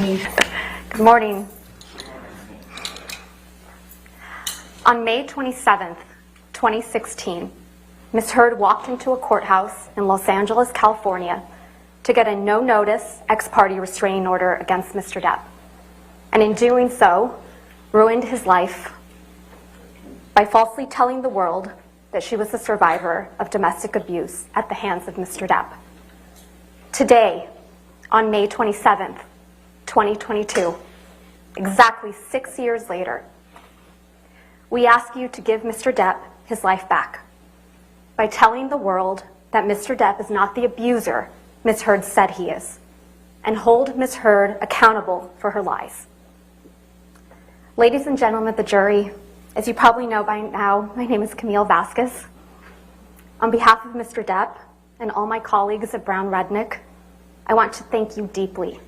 morning. Good morning. On May 27th, 2016, Ms. Heard walked into a courthouse in Los Angeles, California to get a no-notice ex-parte restraining order against Mr. Depp, and in doing so, ruined his life by falsely telling the world that she was a survivor of domestic abuse at the hands of Mr. Depp. Today, on May 27th, 2022, exactly 6 years later, we ask you to give Mr. Depp his life back by telling the world that Mr. Depp is not the abuser Ms. Heard said he is, and hold Ms. Heard accountable for her lies. Ladies and gentlemen of the jury, as you probably know by now, my name is Camille Vazquez. On behalf of Mr. Depp and all my colleagues at Brown Rudnick, I want to thank you deeply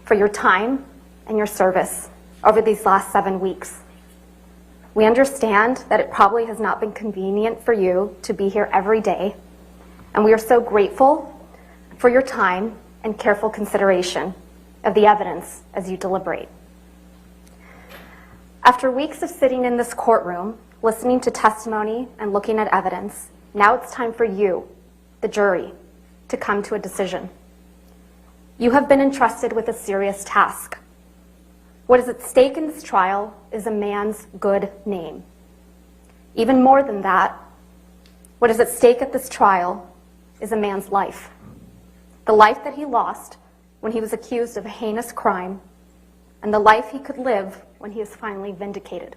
for your time and your service over these last 7 weeks. We understand that it probably has not been convenient for you to be here every day, and we are so grateful for your time and careful consideration of the evidence as you deliberate. After weeks of sitting in this courtroom, listening to testimony and looking at evidence, now it's time for you, the jury, to come to a decision. You have been entrusted with a serious task. What is at stake in this trial is a man's good name. Even more than that, what is at stake at this trial is a man's life. The life that he lost when he was accused of a heinous crime, and the life he could live when he is finally vindicated.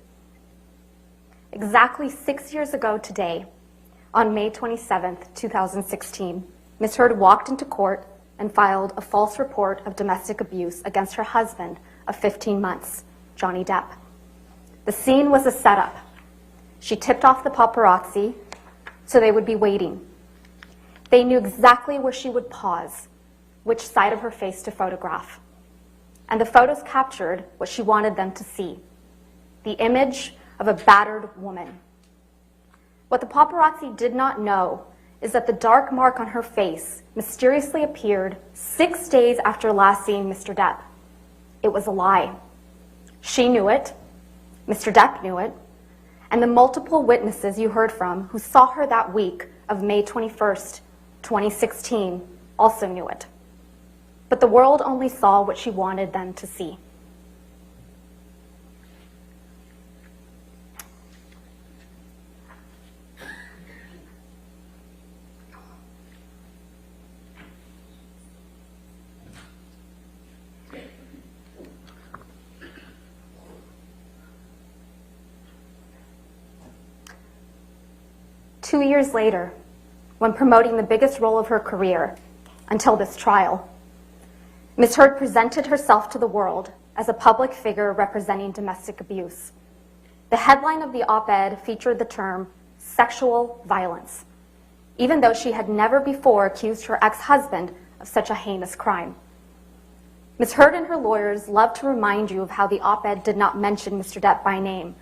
Exactly 6 years ago today, on May 27th, 2016, Ms. Heard walked into court and filed a false report of domestic abuse against her husband of 15 months, Johhny Depp. The scene was a setup. She tipped off the paparazzi so they would be waiting. They knew exactly where she would pause, which side of her face to photograph. And the photos captured what she wanted them to see, the image of a battered woman. What the paparazzi did not know is that the dark mark on her face mysteriously appeared 6 days after last seeing Mr. Depp. It was a lie. She knew it, Mr. Depp knew it, and the multiple witnesses you heard from who saw her that week of May 21st, 2016 also knew it. But the world only saw what she wanted them to see. Two years later, when promoting the biggest role of her career until this trial, Ms. Heard presented herself to the world as a public figure representing domestic abuse. The headline of the op-ed featured the term sexual violence, even though she had never before accused her ex-husband of such a heinous crime. Ms. Heard and her lawyers love to remind you of how the op-ed did not mention Mr. Depp by name.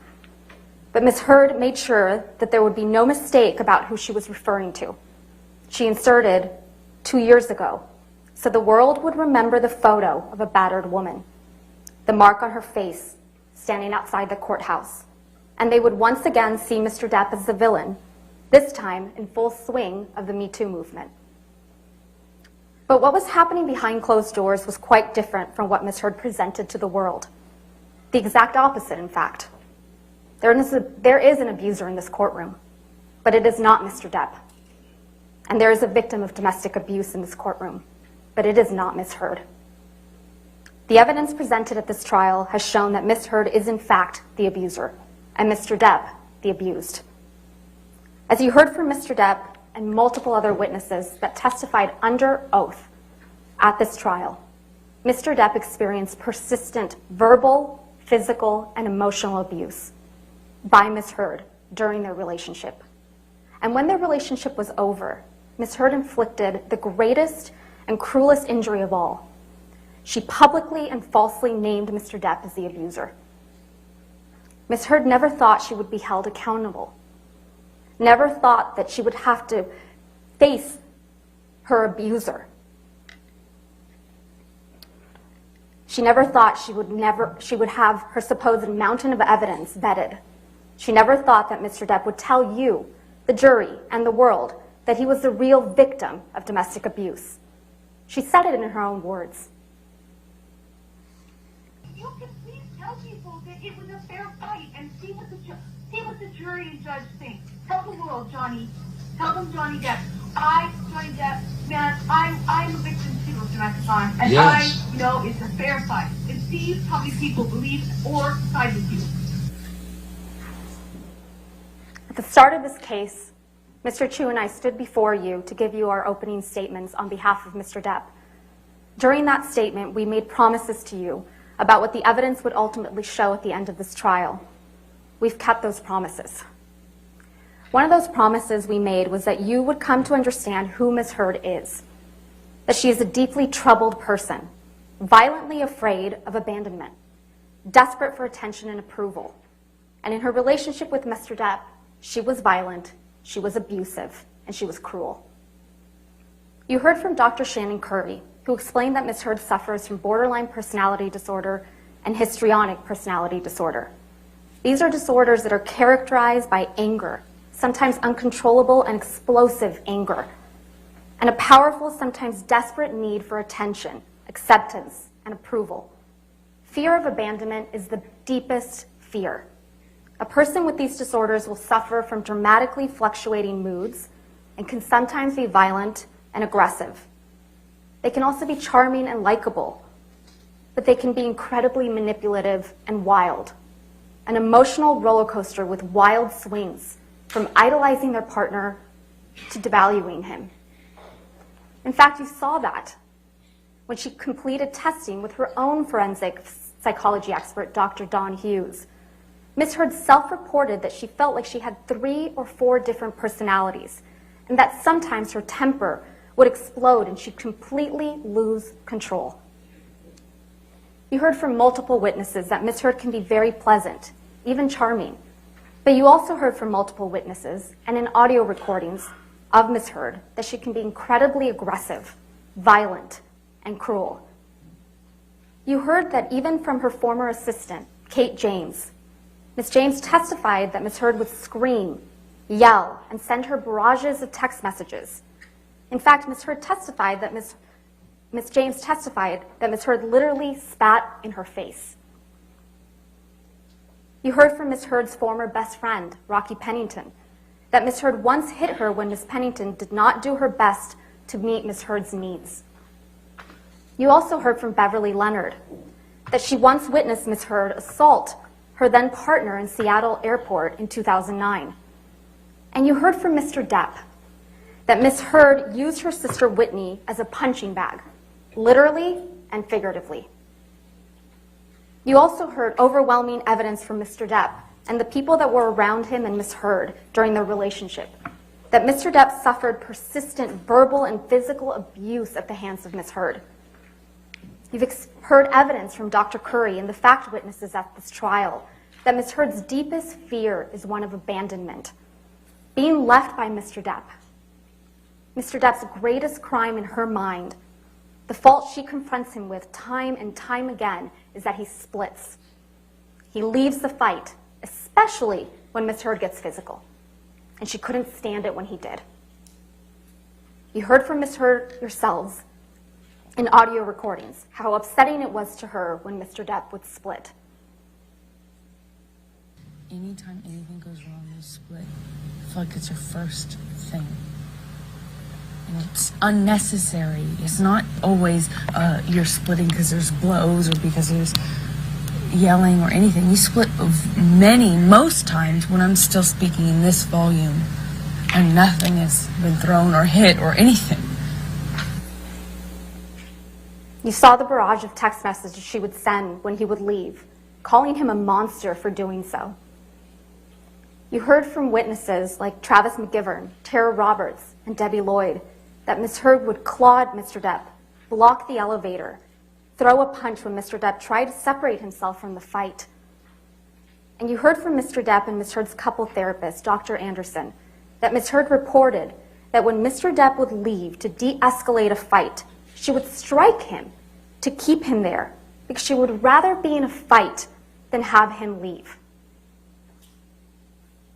But Ms. Heard made sure that there would be no mistake about who she was referring to. She inserted 2 years ago, so the world would remember the photo of a battered woman, the mark on her face standing outside the courthouse, and they would once again see Mr. Depp as the villain, this time in full swing of the Me Too movement. But what was happening behind closed doors was quite different from what Ms. Heard presented to the world. The exact opposite, in fact. There is an abuser in this courtroom, but it is not Mr. Depp. And there is a victim of domestic abuse in this courtroom, but it is not Ms. Heard. The evidence presented at this trial has shown that Ms. Heard is in fact the abuser, and Mr. Depp the abused. As you heard from Mr. Depp and multiple other witnesses that testified under oath at this trial, Mr. Depp experienced persistent verbal, physical, and emotional abuse by Ms. Heard during their relationship. And when their relationship was over, Ms. Heard inflicted the greatest and cruelest injury of all. She publicly and falsely named Mr. Depp as the abuser. Ms. Heard never thought she would be held accountable, never thought that she would have to face her abuser. She never thought she would have her supposed mountain of evidence vetted. She never thought that Mr. Depp would tell you, the jury, and the world that he was the real victim of domestic abuse. She said it in her own words. You can please tell people that it was a fair fight and see what the jury and judge think. Tell the world, Johhny. Tell them, Johhny Depp. Johhny Depp, man, I'm a victim too of domestic violence, and yes. I know it's a fair fight. And see how many people believe or side with you. At the start of this case, Mr. Chu and I stood before you to give you our opening statements on behalf of Mr. Depp. During that statement, we made promises to you about what the evidence would ultimately show at the end of this trial. We've kept those promises. One of those promises we made was that you would come to understand who Ms. Heard is, that she is a deeply troubled person, violently afraid of abandonment, desperate for attention and approval. And in her relationship with Mr. Depp, she was violent, she was abusive, and she was cruel. You heard from Dr. Shannon Curry, who explained that Ms. Heard suffers from borderline personality disorder and histrionic personality disorder. These are disorders that are characterized by anger, sometimes uncontrollable and explosive anger, and a powerful, sometimes desperate need for attention, acceptance, and approval. Fear of abandonment is the deepest fear. A person with these disorders will suffer from dramatically fluctuating moods and can sometimes be violent and aggressive. They can also be charming and likable, but they can be incredibly manipulative and wild. An emotional roller coaster with wild swings, from idolizing their partner to devaluing him. In fact, you saw that when she completed testing with her own forensic psychology expert, Dr. Don Hughes. Ms. Heard self-reported that she felt like she had 3 or 4 different personalities, and that sometimes her temper would explode and she'd completely lose control. You heard from multiple witnesses that Ms. Heard can be very pleasant, even charming. But you also heard from multiple witnesses and in audio recordings of Ms. Heard that she can be incredibly aggressive, violent, and cruel. You heard that even from her former assistant, Kate James. Ms. James testified that Ms. Heard would scream, yell, and send her barrages of text messages. In fact, Ms. Heard testified that Ms. James testified that Ms. Heard literally spat in her face. You heard from Ms. Heard's former best friend, Rocky Pennington, that Ms. Heard once hit her when Ms. Pennington did not do her best to meet Ms. Heard's needs. You also heard from Beverly Leonard that she once witnessed Ms. Heard assault her then partner in Seattle Airport in 2009. And you heard from Mr. Depp that Ms. Heard used her sister Whitney as a punching bag, literally and figuratively. You also heard overwhelming evidence from Mr. Depp and the people that were around him and Ms. Heard during their relationship, that Mr. Depp suffered persistent verbal and physical abuse at the hands of Ms. Heard. You've heard evidence from Dr. Curry and the fact witnesses at this trial that Ms. Heard's deepest fear is one of abandonment, being left by Mr. Depp. Mr. Depp's greatest crime in her mind, the fault she confronts him with time and time again, is that he splits. He leaves the fight, especially when Ms. Heard gets physical, and she couldn't stand it when he did. You heard from Ms. Heard yourselves in audio recordings how upsetting it was to her when Mr. Depp would split. Anytime anything goes wrong, you split. I feel like it's your first thing. And it's unnecessary. It's not always you're splitting because there's blows or because there's yelling or anything. You split most times when I'm still speaking in this volume and nothing has been thrown or hit or anything. You saw the barrage of text messages she would send when he would leave, calling him a monster for doing so. You heard from witnesses like Travis McGivern, Tara Roberts, and Debbie Lloyd that Ms. Heard would claw at Mr. Depp, block the elevator, throw a punch when Mr. Depp tried to separate himself from the fight. And you heard from Mr. Depp and Ms. Heard's couple therapist, Dr. Anderson, that Ms. Heard reported that when Mr. Depp would leave to de-escalate a fight, she would strike him to keep him there, because she would rather be in a fight than have him leave.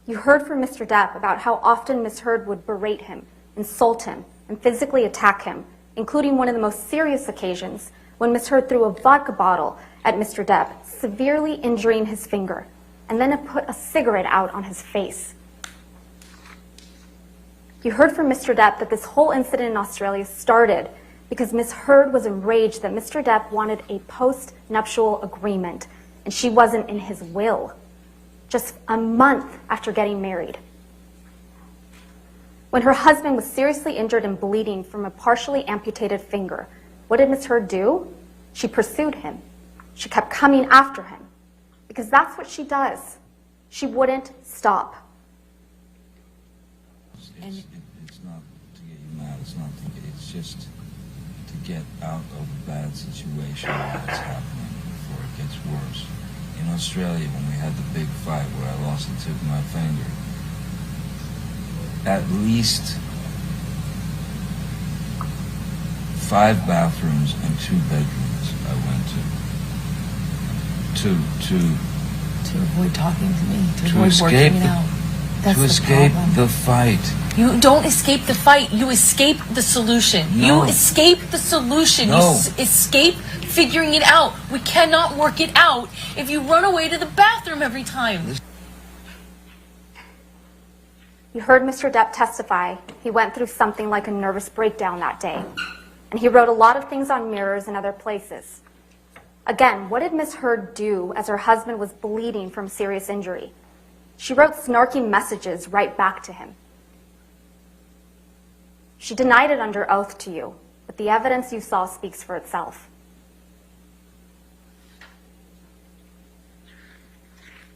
You heard from Mr. Depp about how often Ms. Heard would berate him, insult him, and physically attack him, including one of the most serious occasions when Ms. Heard threw a vodka bottle at Mr. Depp, severely injuring his finger, and then put a cigarette out on his face. You heard from Mr. Depp that this whole incident in Australia started because Ms. Heard was enraged that Mr. Depp wanted a post-nuptial agreement, and she wasn't in his will, just a month after getting married. When her husband was seriously injured and bleeding from a partially amputated finger, what did Ms. Heard do? She pursued him. She kept coming after him, because that's what she does. She wouldn't stop. It's not to get you mad. It's just to get out of a bad situation that's happening before it gets worse. In Australia, when we had the big fight where I lost the tip of my finger, at least 5 bathrooms and 2 bedrooms I went To avoid talking to me, to avoid escape working it out. That's to escape the problem. the fight. You don't escape the fight. You escape the solution. No. You escape the solution. No. You escape figuring it out. We cannot work it out if you run away to the bathroom every time. You heard Mr. Depp testify. He went through something like a nervous breakdown that day, and he wrote a lot of things on mirrors and other places. Again, what did Ms. Heard do as her husband was bleeding from serious injury? She wrote snarky messages right back to him. She denied it under oath to you, but the evidence you saw speaks for itself.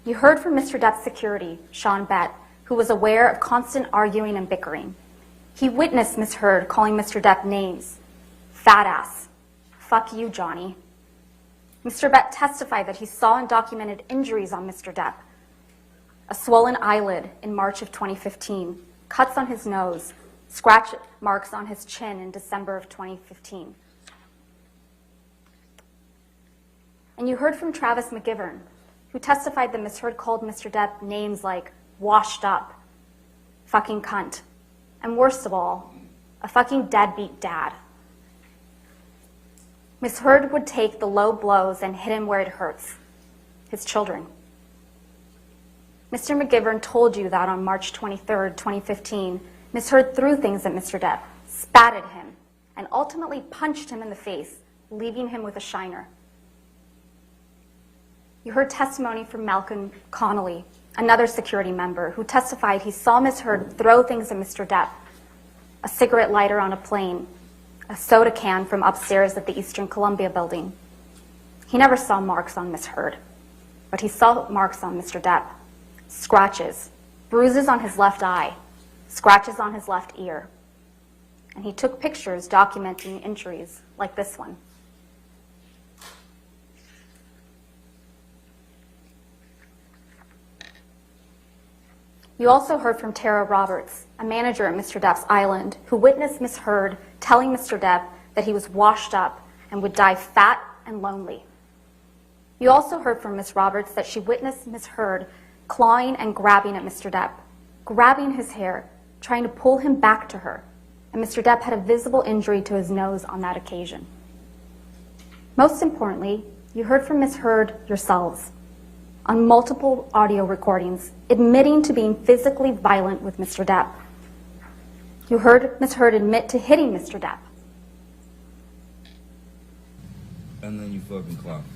You heard from Mr. Depp's security, Sean Bett, who was aware of constant arguing and bickering. He witnessed Ms. Heard calling Mr. Depp names. Fat ass. Fuck you, Johhny. Mr. Bett testified that he saw and documented injuries on Mr. Depp. A swollen eyelid in March of 2015, cuts on his nose, scratch marks on his chin in December of 2015. And you heard from Travis McGivern, who testified that Ms. Heard called Mr. Depp names like washed up, fucking cunt, and worst of all, a fucking deadbeat dad. Ms. Heard would take the low blows and hit him where it hurts, his children. Mr. McGivern told you that on March 23rd, 2015, Ms. Heard threw things at Mr. Depp, spat at him, and ultimately punched him in the face, leaving him with a shiner. You heard testimony from Malcolm Connolly, another security member, who testified he saw Ms. Heard throw things at Mr. Depp, a cigarette lighter on a plane, a soda can from upstairs at the Eastern Columbia building. He never saw marks on Ms. Heard, but he saw marks on Mr. Depp. Scratches, bruises on his left eye, scratches on his left ear. And he took pictures documenting injuries like this one. You also heard from Tara Roberts, a manager at Mr. Depp's Island, who witnessed Ms. Heard telling Mr. Depp that he was washed up and would die fat and lonely. You also heard from Ms. Roberts that she witnessed Ms. Heard clawing and grabbing at Mr. Depp, grabbing his hair, trying to pull him back to her, and Mr. Depp had a visible injury to his nose on that occasion. Most importantly, you heard from Ms. Heard yourselves on multiple audio recordings admitting to being physically violent with Mr. Depp. You heard Ms. Heard admit to hitting Mr. Depp. And then you fucking clocked me.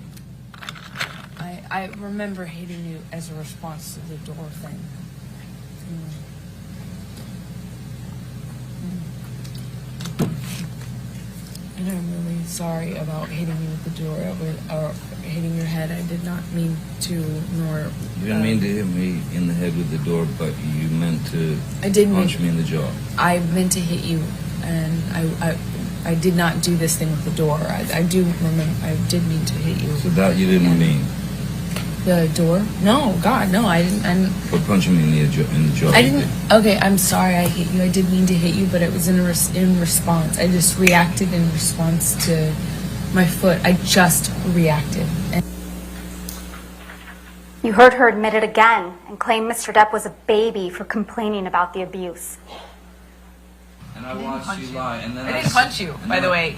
I remember hating you as a response to the door thing. And I'm really sorry about hitting you with the door, or hitting your head. I did not mean to, nor... You didn't mean to hit me in the head with the door, but you meant to punch me in the jaw. I meant to hit you, and I did not do this thing with the door. I do remember, I did mean to hit you. So that you didn't mean? The door? No, God, no, I didn't. But punching me in the jaw. I didn't. Okay, I'm sorry I hit you. I did mean to hit you, but it was in response. I just reacted in response to my foot. I just reacted. And You heard her admit it again and claim Mr. Depp was a baby for complaining about the abuse. And I watched you lie, and then I didn't punch you, by the way.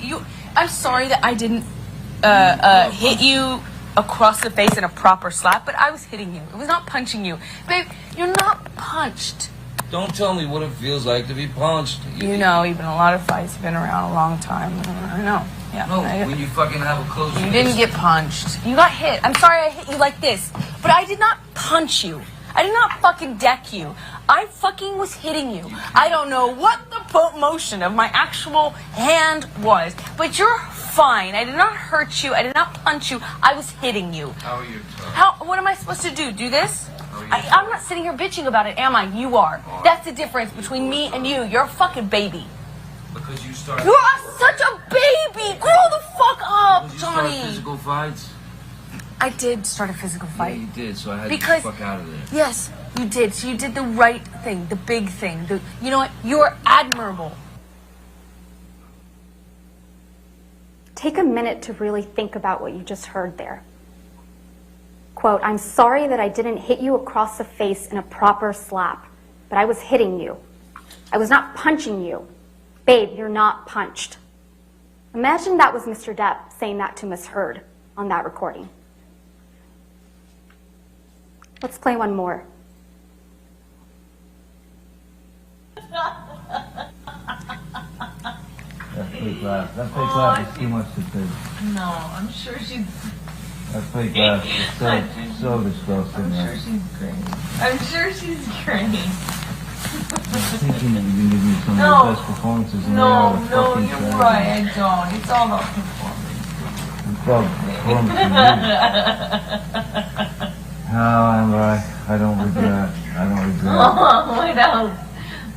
I'm sorry that I didn't hit you across the face in a proper slap, but I was hitting you. It was not punching you. Babe, you're not punched. Don't tell me what it feels like to be punched. You know, you've been in a lot of fights. You've been around a long time. I know. Yeah. No, when you fucking have a close You didn't get punched. You got hit. I'm sorry I hit you like this, but I did not punch you. I did not fucking deck you. I fucking was hitting you. I don't know what the motion of my actual hand was, but you're fine. I did not hurt you. I did not punch you. I was hitting you. How are you? What am I supposed to do? Do this? I'm not sitting here bitching about it, am I? You are. That's the difference between me and you. You're a fucking baby. Because you started. You're such a baby. Grow the fuck up, Because you started Johhny. physical fights. I did start a physical fight. Yeah, you did. So I had Because- to get the fuck out of there. Yes, you did. So you did the right thing, the big thing. You know what? You're admirable. Take a minute to really think about what you just heard there. Quote, I'm sorry that I didn't hit you across the face in a proper slap, but I was hitting you. I was not punching you. Babe, you're not punched. Imagine that was Mr. Depp saying that to Miss Heard on that recording. Let's play one more. That fake laugh. That fake laugh is too much to take. No, I'm sure she's. That fake laugh is so disgusting. I'm sure she's great. I'm sure she's great. I'm thinking that you can give me some No. of the best performances in No, the no, fucking you're show. right. I don't. It's all about performance. It's about performance in you. No, I'm right. I don't regret. I don't regret. Oh, what else?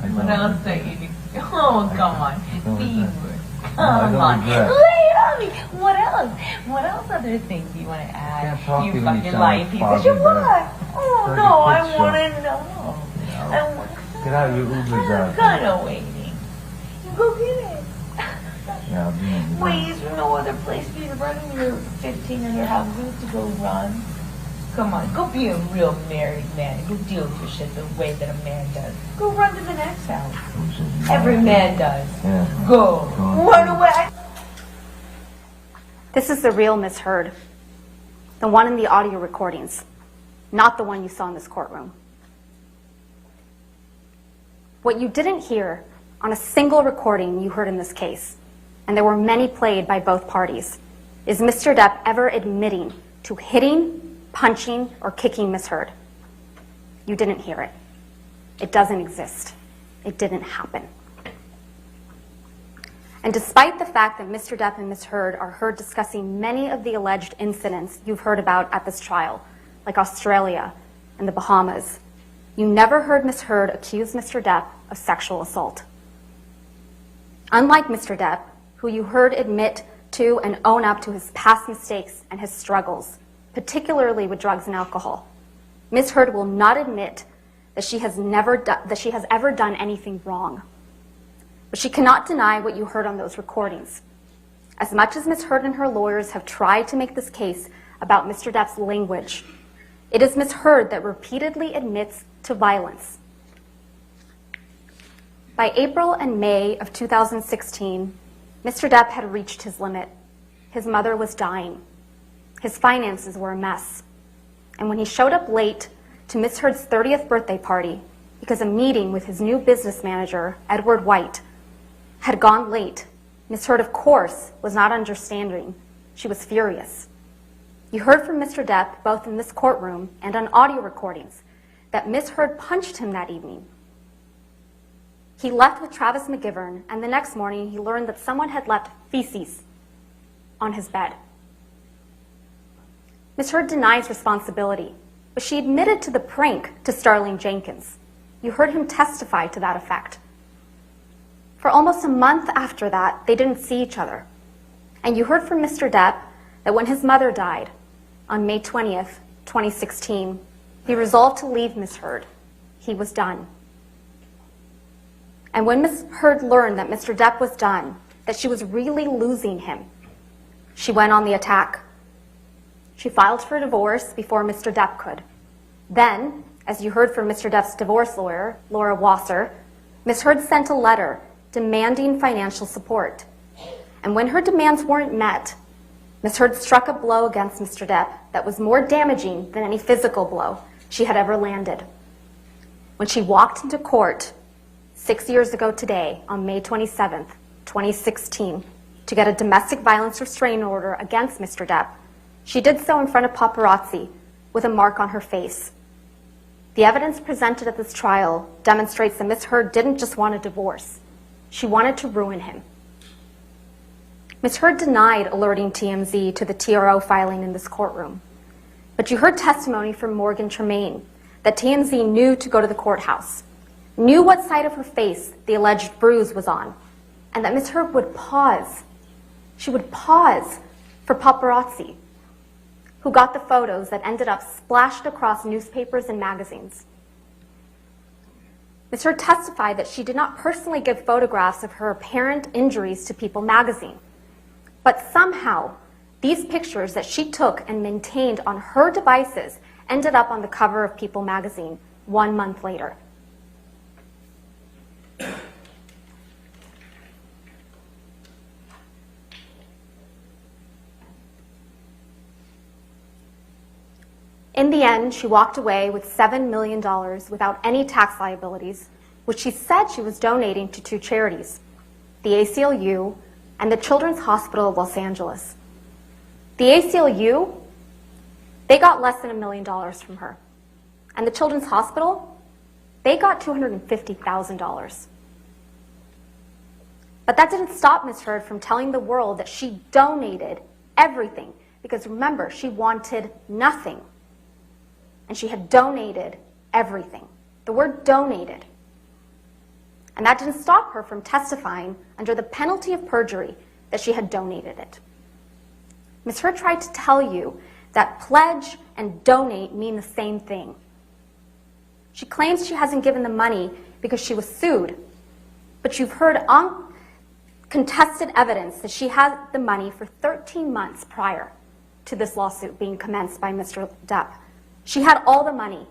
I What don't else that you? Oh, come on. don't Be regret. good. No, I Come don't on. regret. Lay it on me. What else? What else other things do you want to add? Can't talk You to you when you fucking sound lying like piece of Foggy shit. Bear. What? Oh, Like a no, I kid's show. want to know. I want Get out your Ubers out. I'm kind of waiting. You go get it. Yeah, I'll be in the Wait, is there no other place for you to run in your 1,500 houses to go run? Come on, go be a real married man. Go deal with your shit the way that a man does. Go run to the next house. Every man does. Yeah. Go. Run away. This is the real Miss Heard, the one in the audio recordings, not the one you saw in this courtroom. What you didn't hear on a single recording you heard in this case, and there were many played by both parties, is Mr. Depp ever admitting to hitting, punching, or kicking Miss Heard. You didn't hear it. It doesn't exist. It didn't happen. And despite the fact that Mr. Depp and Miss Heard are heard discussing many of the alleged incidents you've heard about at this trial, like Australia and the Bahamas, you never heard Miss Heard accuse Mr. Depp of sexual assault. Unlike Mr. Depp, who you heard admit to and own up to his past mistakes and his struggles, particularly with drugs and alcohol, Ms. Heard will not admit that she has ever done anything wrong. But she cannot deny what you heard on those recordings. As much as Ms. Heard and her lawyers have tried to make this case about Mr. Depp's language, it is Ms. Heard that repeatedly admits to violence. By April and May of 2016, Mr. Depp had reached his limit. His mother was dying. His finances were a mess. And when he showed up late to Ms. Heard's 30th birthday party because a meeting with his new business manager, Edward White, had gone late, Ms. Heard, of course, was not understanding. She was furious. You heard from Mr. Depp, both in this courtroom and on audio recordings, that Ms. Heard punched him that evening. He left with Travis McGivern, and the next morning he learned that someone had left feces on his bed. Ms. Heard denies responsibility, but she admitted to the prank to Starling Jenkins. You heard him testify to that effect. For almost a month after that, they didn't see each other. And you heard from Mr. Depp that when his mother died on May 20th, 2016, he resolved to leave Ms. Heard. He was done. And when Ms. Heard learned that Mr. Depp was done, that she was really losing him, she went on the attack. She filed for divorce before Mr. Depp could. Then, as you heard from Mr. Depp's divorce lawyer, Laura Wasser, Ms. Heard sent a letter demanding financial support. And when her demands weren't met, Ms. Heard struck a blow against Mr. Depp that was more damaging than any physical blow she had ever landed. When she walked into court 6 years ago today, on May 27th, 2016, to get a domestic violence restraining order against Mr. Depp, she did so in front of paparazzi with a mark on her face. The evidence presented at this trial demonstrates that Ms. Heard didn't just want a divorce. She wanted to ruin him. Ms. Heard denied alerting TMZ to the TRO filing in this courtroom. But you heard testimony from Morgan Tremaine that TMZ knew to go to the courthouse, knew what side of her face the alleged bruise was on, and that Ms. Heard would pause. She would pause for paparazzi, who got the photos that ended up splashed across newspapers and magazines. Ms. Heard testified that she did not personally give photographs of her apparent injuries to People magazine, but somehow these pictures that she took and maintained on her devices ended up on the cover of People magazine 1 month later. In the end, she walked away with $7 million without any tax liabilities, which she said she was donating to 2 charities, the ACLU and the Children's Hospital of Los Angeles. The ACLU, they got less than $1 million from her. And the Children's Hospital, they got $250,000. But that didn't stop Ms. Heard from telling the world that she donated everything, because remember, she wanted nothing. And she had donated everything. The word donated. And that didn't stop her from testifying under the penalty of perjury that she had donated it. Ms. Heard tried to tell you that pledge and donate mean the same thing. She claims she hasn't given the money because she was sued, but you've heard uncontested evidence that she had the money for 13 months prior to this lawsuit being commenced by Mr. Depp. She had all the money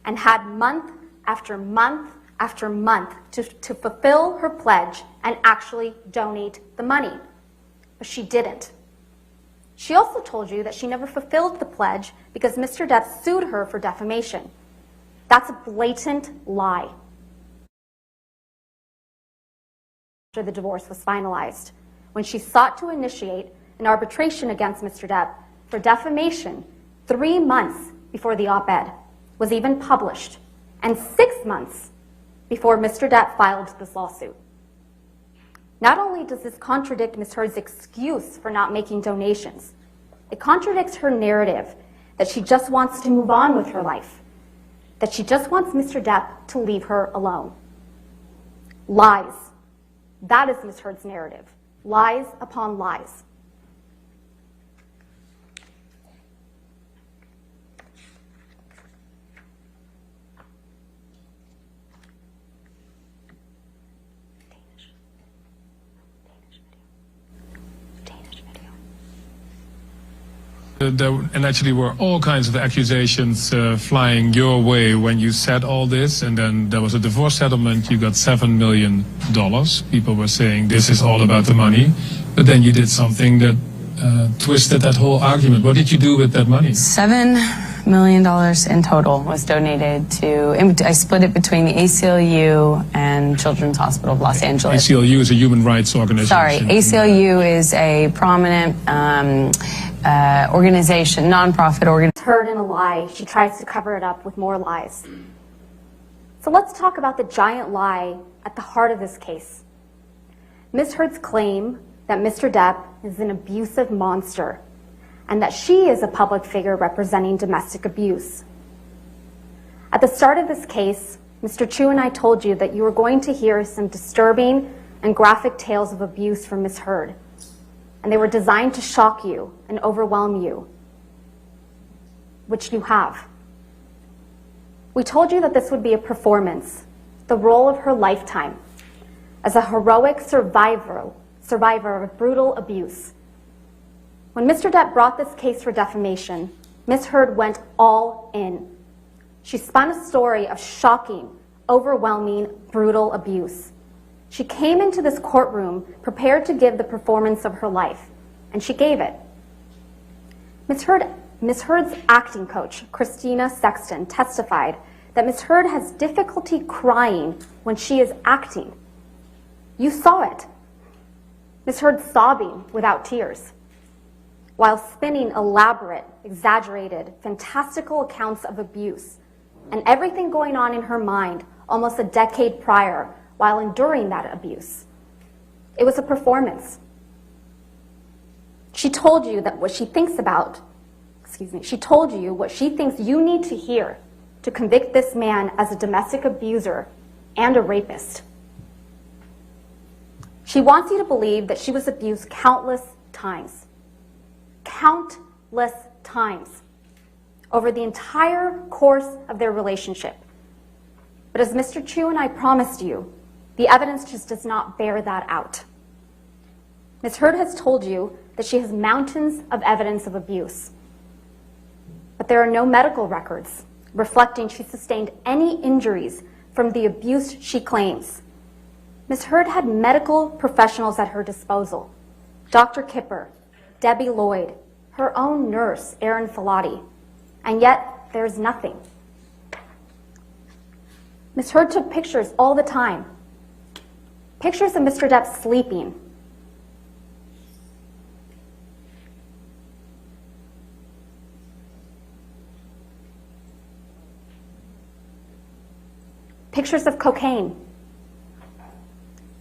and had month after month after month to fulfill her pledge and actually donate the money. But she didn't. She also told you that she never fulfilled the pledge because Mr. Depp sued her for defamation. That's a blatant lie. After the divorce was finalized, when she sought to initiate an arbitration against Mr. Depp for defamation 3 months before the op-ed was even published, and 6 months before Mr. Depp filed this lawsuit. Not only does this contradict Ms. Heard's excuse for not making donations, it contradicts her narrative that she just wants to move on with her life, that she just wants Mr. Depp to leave her alone. Lies. That is Ms. Heard's narrative. Lies upon lies. And actually were all kinds of accusations flying your way when you said all this, and then there was a divorce settlement, you got $7 million. People were saying this is all about the money, but then you did something that twisted that whole argument. What did you do with that money? $7 million in total was donated to, I split it between the ACLU and Children's Hospital of Los Angeles. ACLU is a human rights organization. Sorry, ACLU is a prominent organization, nonprofit organization. Heard in a lie, she tries to cover it up with more lies. So let's talk about the giant lie at the heart of this case. Ms. Heard's claim that Mr. Depp is an abusive monster and that she is a public figure representing domestic abuse. At the start of this case, Mr. Chu and I told you that you were going to hear some disturbing and graphic tales of abuse from Ms. Heard, and they were designed to shock you and overwhelm you, which you have. We told you that this would be a performance, the role of her lifetime, as a heroic survivor of brutal abuse. When Mr. Depp brought this case for defamation, Ms. Heard went all in. She spun a story of shocking, overwhelming, brutal abuse. She came into this courtroom prepared to give the performance of her life, and she gave it. Ms. Heard's acting coach, Christina Sexton, testified that Ms. Heard has difficulty crying when she is acting. You saw it. Ms. Heard sobbing without tears, while spinning elaborate, exaggerated, fantastical accounts of abuse and everything going on in her mind almost a decade prior while enduring that abuse. It was a performance. She told you that what she thinks about, she told you what she thinks you need to hear to convict this man as a domestic abuser and a rapist. She wants you to believe that she was abused countless times. Countless times over the entire course of their relationship. But as Mr. Chu and I promised you, the evidence just does not bear that out. Ms. Heard has told you that she has mountains of evidence of abuse, but there are no medical records reflecting she sustained any injuries from the abuse she claims. Ms. Heard had medical professionals at her disposal: Dr. Kipper, Debbie Lloyd, her own nurse, Erin Filati, and yet there's nothing. Ms. Heard took pictures all the time. Pictures of Mr. Depp sleeping. Pictures of cocaine.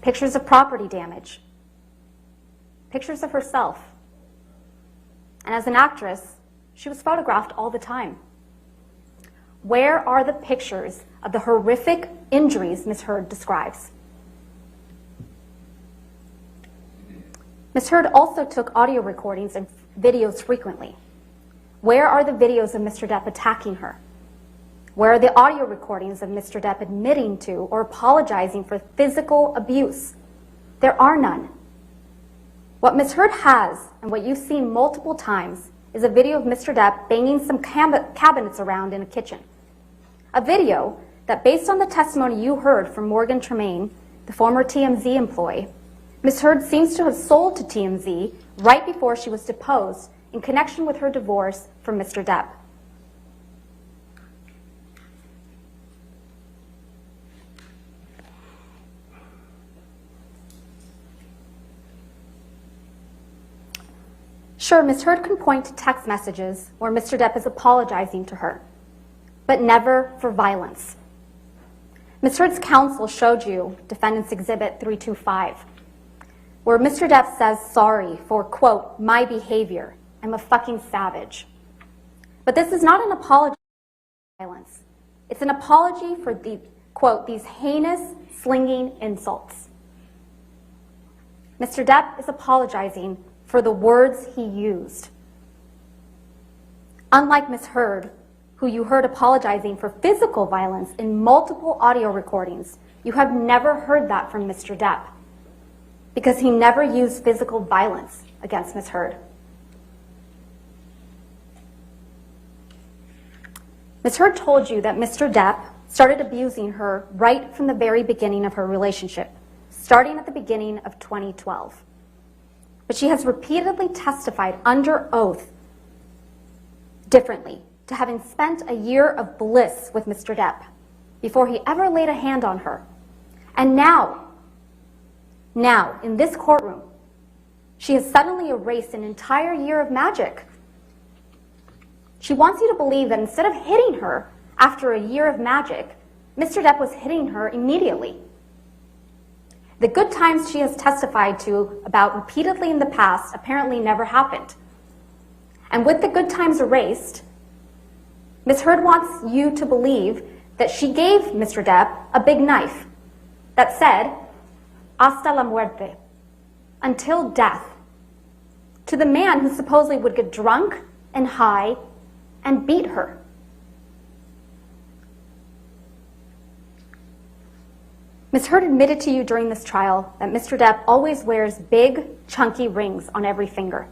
Pictures of property damage. Pictures of herself. And as an actress, she was photographed all the time. Where are the pictures of the horrific injuries Ms. Heard describes? Ms. Heard also took audio recordings and videos frequently. Where are the videos of Mr. Depp attacking her? Where are the audio recordings of Mr. Depp admitting to or apologizing for physical abuse? There are none. What Ms. Heard has, and what you've seen multiple times, is a video of Mr. Depp banging some cabinets around in a kitchen. A video that, based on the testimony you heard from Morgan Tremaine, the former TMZ employee, Ms. Heard seems to have sold to TMZ right before she was deposed in connection with her divorce from Mr. Depp. Sure, Ms. Heard can point to text messages where Mr. Depp is apologizing to her, but never for violence. Ms. Heard's counsel showed you Defendant's Exhibit 325, where Mr. Depp says sorry for, quote, my behavior. I'm a fucking savage. But this is not an apology for violence. It's an apology for the, quote, these heinous, slinging insults. Mr. Depp is apologizing for the words he used. Unlike Ms. Heard, who you heard apologizing for physical violence in multiple audio recordings, you have never heard that from Mr. Depp, because he never used physical violence against Ms. Heard. Ms. Heard told you that Mr. Depp started abusing her right from the very beginning of her relationship, starting at the beginning of 2012. But she has repeatedly testified under oath differently to having spent a year of bliss with Mr. Depp before he ever laid a hand on her. And now, in this courtroom, she has suddenly erased an entire year of magic. She wants you to believe that instead of hitting her after a year of magic, Mr. Depp was hitting her immediately. The good times she has testified to about repeatedly in the past apparently never happened. And with the good times erased, Ms. Heard wants you to believe that she gave Mr. Depp a big knife that said, hasta la muerte, until death, to the man who supposedly would get drunk and high and beat her. Ms. Heard admitted to you during this trial that Mr. Depp always wears big, chunky rings on every finger.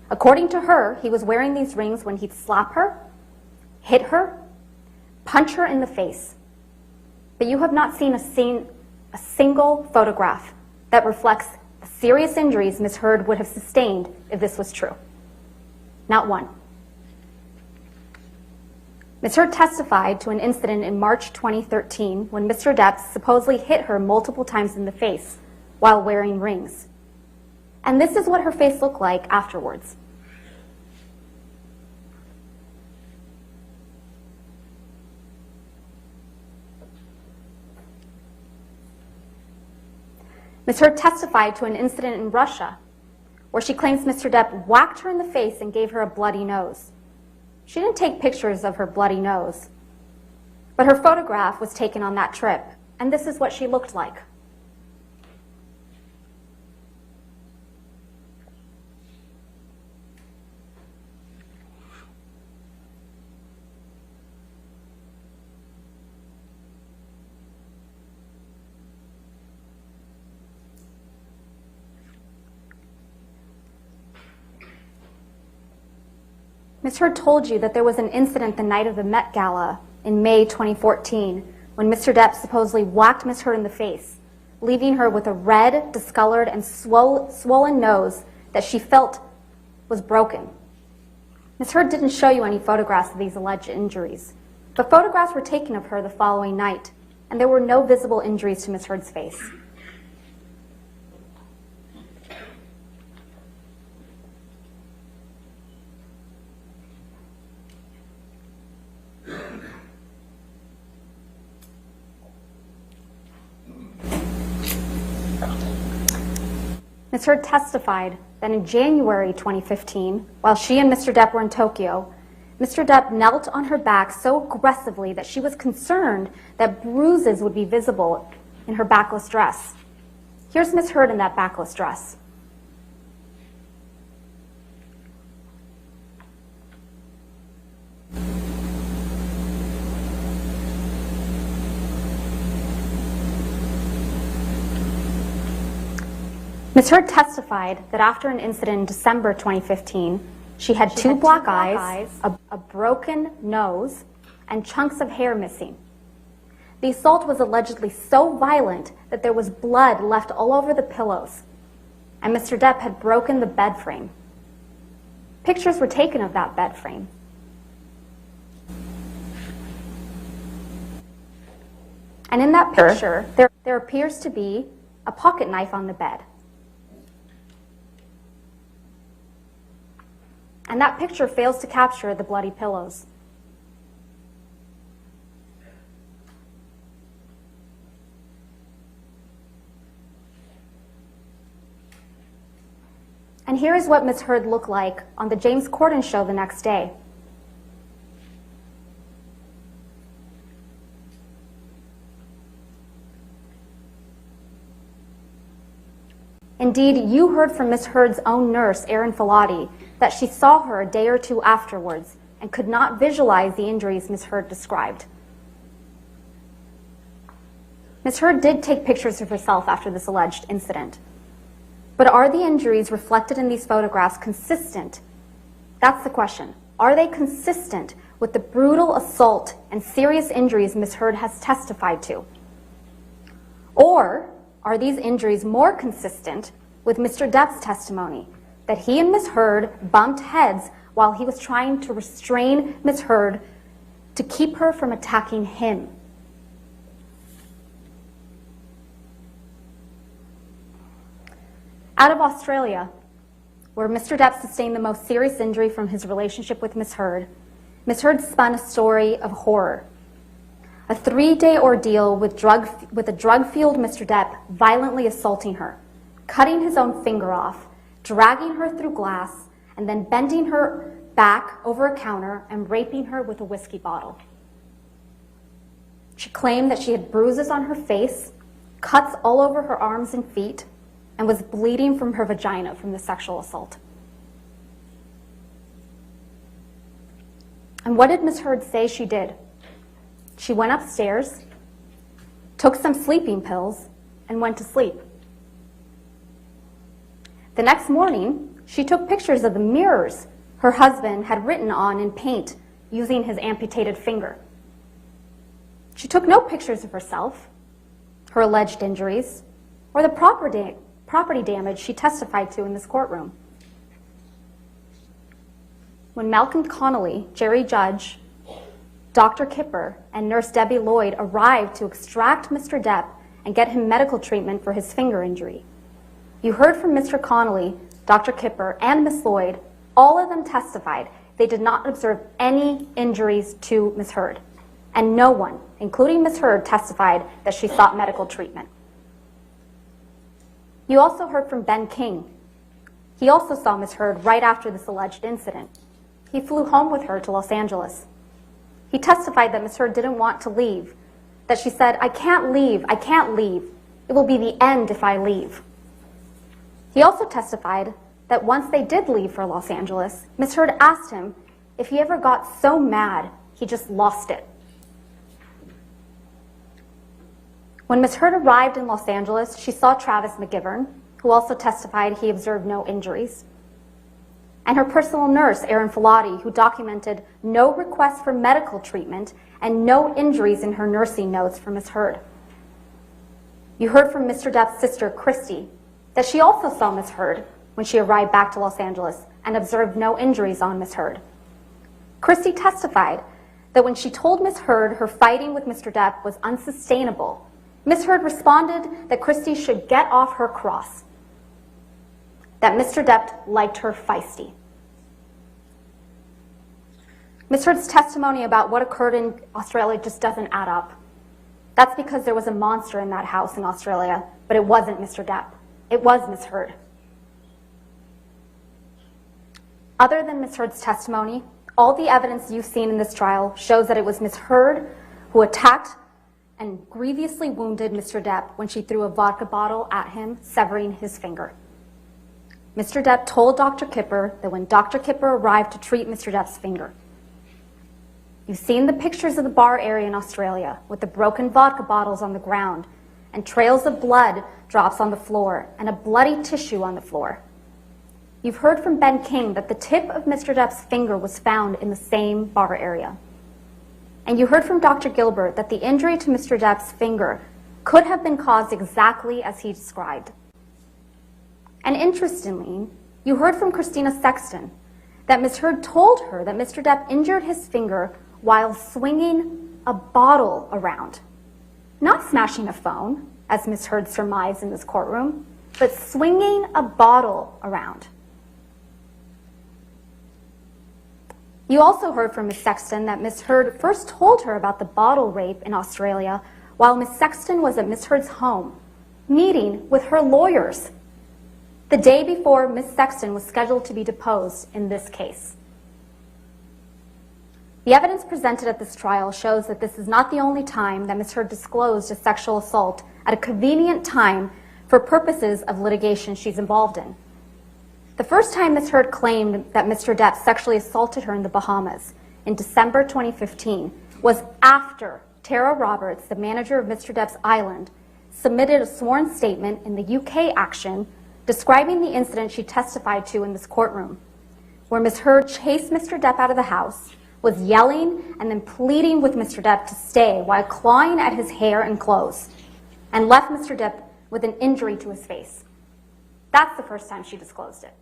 According to her, he was wearing these rings when he'd slap her, hit her, punch her in the face. But you have not seen a single photograph that reflects the serious injuries Ms. Heard would have sustained if this was true. Not one. Ms. Heard testified to an incident in March 2013 when Mr. Depp supposedly hit her multiple times in the face while wearing rings. And this is what her face looked like afterwards. Ms. Heard testified to an incident in Russia where she claims Mr. Depp whacked her in the face and gave her a bloody nose. She didn't take pictures of her bloody nose, but her photograph was taken on that trip, and this is what she looked like. Ms. Heard told you that there was an incident the night of the Met Gala in May 2014 when Mr. Depp supposedly whacked Ms. Heard in the face, leaving her with a red, discolored, and swollen nose that she felt was broken. Ms. Heard didn't show you any photographs of these alleged injuries, but photographs were taken of her the following night, and there were no visible injuries to Ms. Heard's face. Ms. Heard testified that in January 2015, while she and Mr. Depp were in Tokyo, Mr. Depp knelt on her back so aggressively that she was concerned that bruises would be visible in her backless dress. Here's Ms. Heard in that backless dress. Ms. Heard testified that after an incident in December 2015, she had two black eyes, a broken nose, and chunks of hair missing. The assault was allegedly so violent that there was blood left all over the pillows, and Mr. Depp had broken the bed frame. Pictures were taken of that bed frame. And in that picture, there appears to be a pocket knife on the bed. And that picture fails to capture the bloody pillows. And here is what Ms. Heard looked like on the James Corden show the next day. Indeed, you heard from Ms. Heard's own nurse, Erin Filati, that she saw her a day or two afterwards and could not visualize the injuries Ms. Heard described. Ms. Heard did take pictures of herself after this alleged incident. But are the injuries reflected in these photographs consistent? That's the question. Are they consistent with the brutal assault and serious injuries Ms. Heard has testified to? Or are these injuries more consistent with Mr. Depp's testimony that he and Ms. Heard bumped heads while he was trying to restrain Ms. Heard to keep her from attacking him? Out of Australia, where Mr. Depp sustained the most serious injury from his relationship with Ms. Heard spun a story of horror. A 3-day ordeal with a drug-fueled Mr. Depp violently assaulting her, cutting his own finger off, dragging her through glass, and then bending her back over a counter and raping her with a whiskey bottle. She claimed that she had bruises on her face, cuts all over her arms and feet, and was bleeding from her vagina from the sexual assault. And what did Ms. Heard say she did? She went upstairs, took some sleeping pills, and went to sleep. The next morning, she took pictures of the mirrors her husband had written on in paint using his amputated finger. She took no pictures of herself, her alleged injuries, or the property damage she testified to in this courtroom. When Malcolm Connolly, Jerry Judge, Dr. Kipper, and Nurse Debbie Lloyd arrived to extract Mr. Depp and get him medical treatment for his finger injury, you heard from Mr. Connolly, Dr. Kipper, and Ms. Lloyd. All of them testified they did not observe any injuries to Ms. Heard, and no one, including Ms. Heard, testified that she sought medical treatment. You also heard from Ben King. He also saw Ms. Heard right after this alleged incident. He flew home with her to Los Angeles. He testified that Ms. Heard didn't want to leave, that she said, I can't leave. It will be the end if I leave. He also testified that once they did leave for Los Angeles, Ms. Heard asked him if he ever got so mad he just lost it. When Ms. Heard arrived in Los Angeles, she saw Travis McGivern, who also testified he observed no injuries, and her personal nurse, Erin Filati, who documented no requests for medical treatment and no injuries in her nursing notes for Ms. Heard. You heard from Mr. Depp's sister, Christy, that she also saw Ms. Heard when she arrived back to Los Angeles and observed no injuries on Ms. Heard. Christy testified that when she told Ms. Heard her fighting with Mr. Depp was unsustainable, Ms. Heard responded that Christy should get off her cross, that Mr. Depp liked her feisty. Ms. Heard's testimony about what occurred in Australia just doesn't add up. That's because there was a monster in that house in Australia, but it wasn't Mr. Depp. It was Ms. Heard. Other than Ms. Heard's testimony, all the evidence you've seen in this trial shows that it was Ms. Heard who attacked and grievously wounded Mr. Depp when she threw a vodka bottle at him, severing his finger. Mr. Depp told Dr. Kipper that when Dr. Kipper arrived to treat Mr. Depp's finger. You've seen the pictures of the bar area in Australia with the broken vodka bottles on the ground and trails of blood drops on the floor and a bloody tissue on the floor. You've heard from Ben King that the tip of Mr. Depp's finger was found in the same bar area. And you heard from Dr. Gilbert that the injury to Mr. Depp's finger could have been caused exactly as he described. And interestingly, you heard from Christina Sexton that Ms. Heard told her that Mr. Depp injured his finger while swinging a bottle around. Not smashing a phone, as Ms. Heard surmised in this courtroom, but swinging a bottle around. You also heard from Ms. Sexton that Ms. Heard first told her about the bottle rape in Australia while Ms. Sexton was at Ms. Heard's home, meeting with her lawyers, the day before Ms. Sexton was scheduled to be deposed in this case. The evidence presented at this trial shows that this is not the only time that Ms. Heard disclosed a sexual assault at a convenient time for purposes of litigation she's involved in. The first time Ms. Heard claimed that Mr. Depp sexually assaulted her in the Bahamas in December 2015 was after Tara Roberts, the manager of Mr. Depp's island, submitted a sworn statement in the UK action describing the incident she testified to in this courtroom, where Ms. Heard chased Mr. Depp out of the house, was yelling and then pleading with Mr. Depp to stay while clawing at his hair and clothes, and left Mr. Depp with an injury to his face. That's the first time she disclosed it,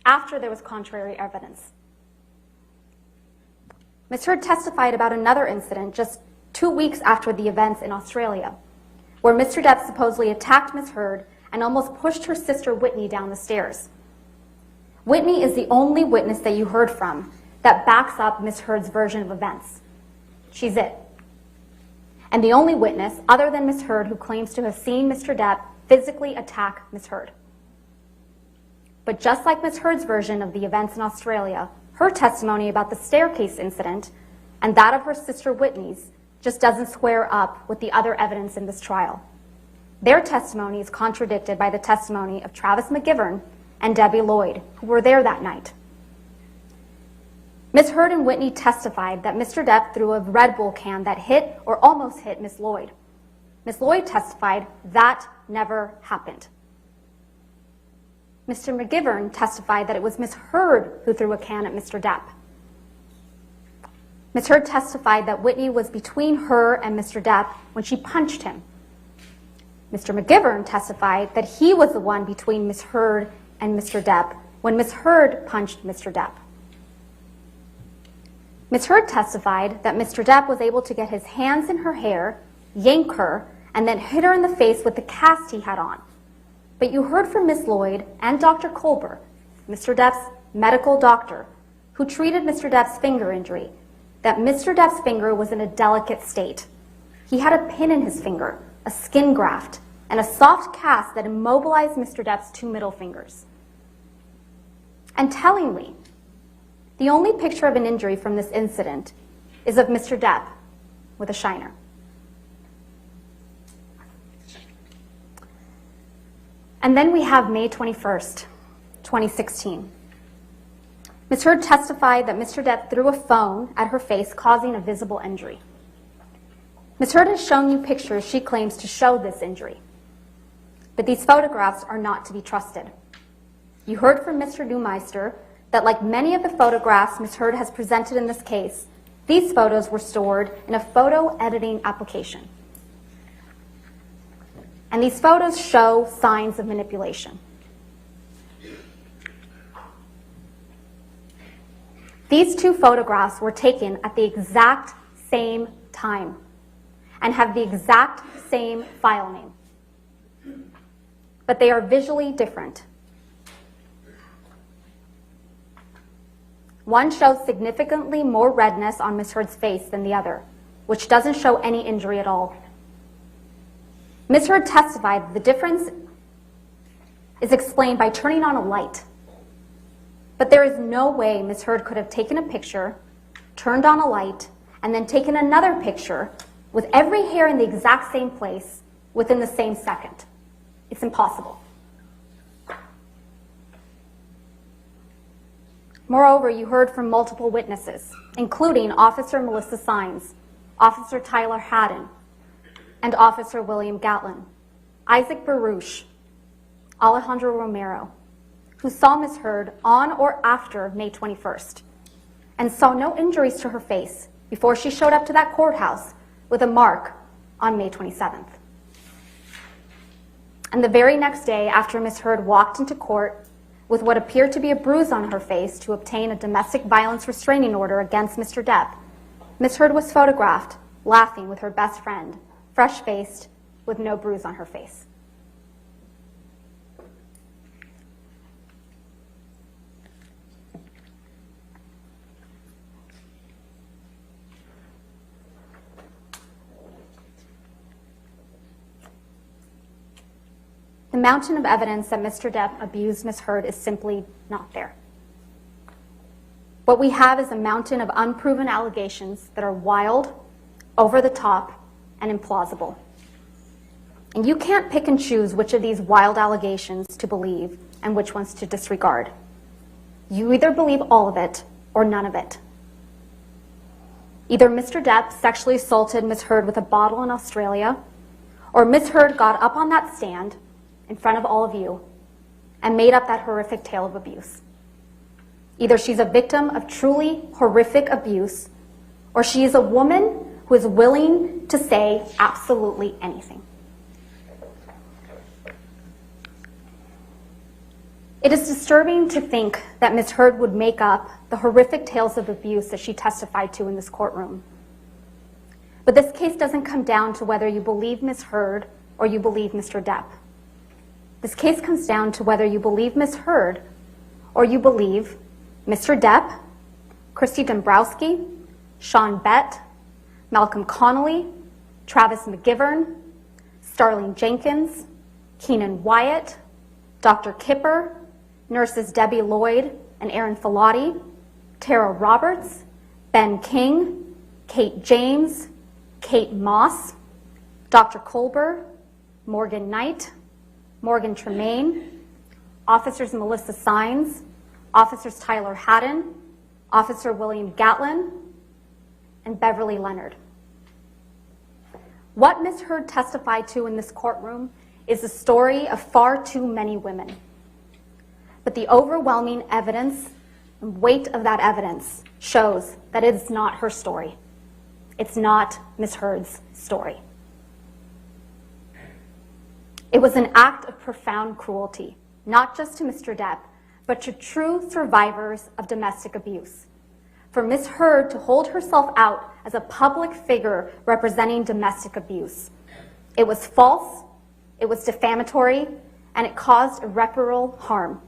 after there was contrary evidence. Ms. Heard testified about another incident just 2 weeks after the events in Australia, where Mr. Depp supposedly attacked Ms. Heard and almost pushed her sister Whitney down the stairs. Whitney is the only witness that you heard from that backs up Ms. Heard's version of events. She's it. And the only witness, other than Ms. Heard, who claims to have seen Mr. Depp physically attack Ms. Heard. But just like Ms. Heard's version of the events in Australia, her testimony about the staircase incident and that of her sister Whitney's just doesn't square up with the other evidence in this trial. Their testimony is contradicted by the testimony of Travis McGivern and Debbie Lloyd, who were there that night. Ms. Heard and Whitney testified that Mr. Depp threw a Red Bull can that hit or almost hit Ms. Lloyd. Ms. Lloyd testified that never happened. Mr. McGivern testified that it was Ms. Heard who threw a can at Mr. Depp. Ms. Heard testified that Whitney was between her and Mr. Depp when she punched him. Mr. McGivern testified that he was the one between Ms. Heard and Mr. Depp when Ms. Heard punched Mr. Depp. Ms. Heard testified that Mr. Depp was able to get his hands in her hair, yank her, and then hit her in the face with the cast he had on. But you heard from Ms. Lloyd and Dr. Colbert, Mr. Depp's medical doctor, who treated Mr. Depp's finger injury, that Mr. Depp's finger was in a delicate state. He had a pin in his finger, a skin graft, and a soft cast that immobilized Mr. Depp's two middle fingers. And tellingly, the only picture of an injury from this incident is of Mr. Depp with a shiner. And then we have May 21st, 2016. Ms. Heard testified that Mr. Depp threw a phone at her face, causing a visible injury. Ms. Heard has shown you pictures she claims to show this injury. But these photographs are not to be trusted. You heard from Mr. Neumeister that like many of the photographs Ms. Heard has presented in this case, these photos were stored in a photo editing application. And these photos show signs of manipulation. These two photographs were taken at the exact same time and have the exact same file name. But they are visually different. One shows significantly more redness on Ms. Heard's face than the other, which doesn't show any injury at all. Ms. Heard testified that the difference is explained by turning on a light. But there is no way Ms. Heard could have taken a picture, turned on a light, and then taken another picture with every hair in the exact same place within the same second. It's impossible. Moreover, you heard from multiple witnesses, including Officer Melissa Sines, Officer Tyler Haddon, and Officer William Gatlin, Isaac Baruch, Alejandro Romero, who saw Ms. Heard on or after May 21st and saw no injuries to her face before she showed up to that courthouse with a mark on May 27th. And the very next day, after Ms. Heard walked into court with what appeared to be a bruise on her face to obtain a domestic violence restraining order against Mr. Depp, Ms. Heard was photographed laughing with her best friend, fresh-faced, with no bruise on her face. The mountain of evidence that Mr. Depp abused Ms. Heard is simply not there. What we have is a mountain of unproven allegations that are wild, over the top, and implausible. And you can't pick and choose which of these wild allegations to believe and which ones to disregard. You either believe all of it or none of it. Either Mr. Depp sexually assaulted Ms. Heard with a bottle in Australia, or Ms. Heard got up on that stand in front of all of you and made up that horrific tale of abuse. Either she's a victim of truly horrific abuse, or she is a woman who is willing to say absolutely anything. It is disturbing to think that Ms. Heard would make up the horrific tales of abuse that she testified to in this courtroom. But this case doesn't come down to whether you believe Ms. Heard or you believe Mr. Depp. This case comes down to whether you believe Ms. Heard or you believe Mr. Depp, Christy Dombrowski, Sean Bett, Malcolm Connolly, Travis McGivern, Starling Jenkins, Keenan Wyatt, Dr. Kipper, nurses Debbie Lloyd and Aaron Filati, Tara Roberts, Ben King, Kate James, Kate Moss, Dr. Colbert, Morgan Knight, Morgan Tremaine, Officers Melissa Sines, Officers Tyler Haddon, Officer William Gatlin, and Beverly Leonard. What Ms. Heard testified to in this courtroom is the story of far too many women. but the overwhelming evidence and weight of that evidence shows that it's not her story. It's not Ms. Heard's story. It was an act of profound cruelty, not just to Mr. Depp, but to true survivors of domestic abuse. For Ms. Heard to hold herself out as a public figure representing domestic abuse. It was false, it was defamatory, and it caused irreparable harm.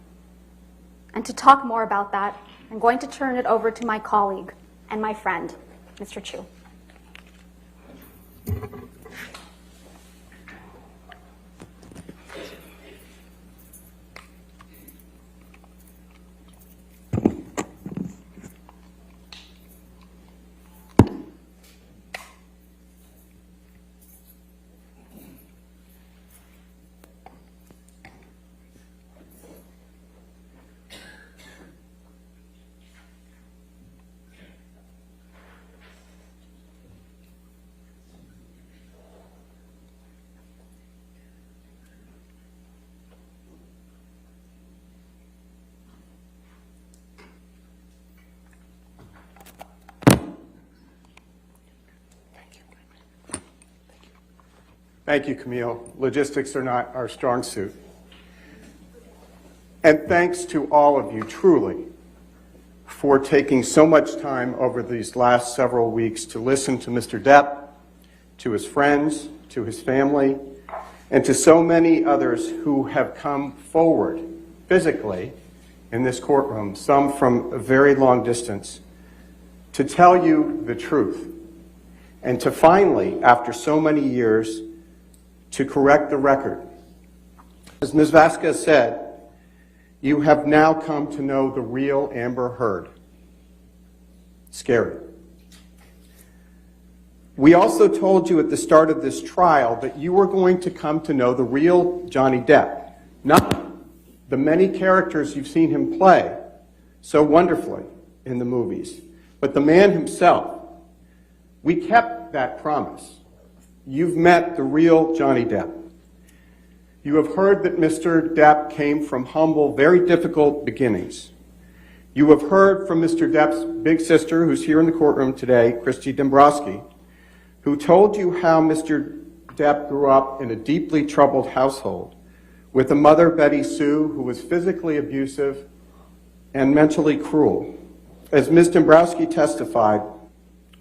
And to talk more about that, I'm going to turn it over to my colleague and my friend, Mr. Chu. Thank you, Camille. Logistics are not our strong suit. And thanks to all of you, truly, for taking so much time over these last several weeks to listen to Mr. Depp, to his friends, to his family, and to so many others who have come forward physically in this courtroom, some from a very long distance, to tell you the truth, and to finally, after so many years, to correct the record. As Ms. Vazquez said, you have now come to know the real Amber Heard. Scary. We also told you at the start of this trial that you were going to come to know the real Johhny Depp, not the many characters you've seen him play so wonderfully in the movies, but the man himself. We kept that promise. You've met the real Johhny Depp. You have heard that Mr. Depp came from humble, very difficult beginnings. You have heard from Mr. Depp's big sister, who's here in the courtroom today, Christy Dombrowski, who told you how Mr. Depp grew up in a deeply troubled household with a mother, Betty Sue, who was physically abusive and mentally cruel. As Ms. Dombrowski testified,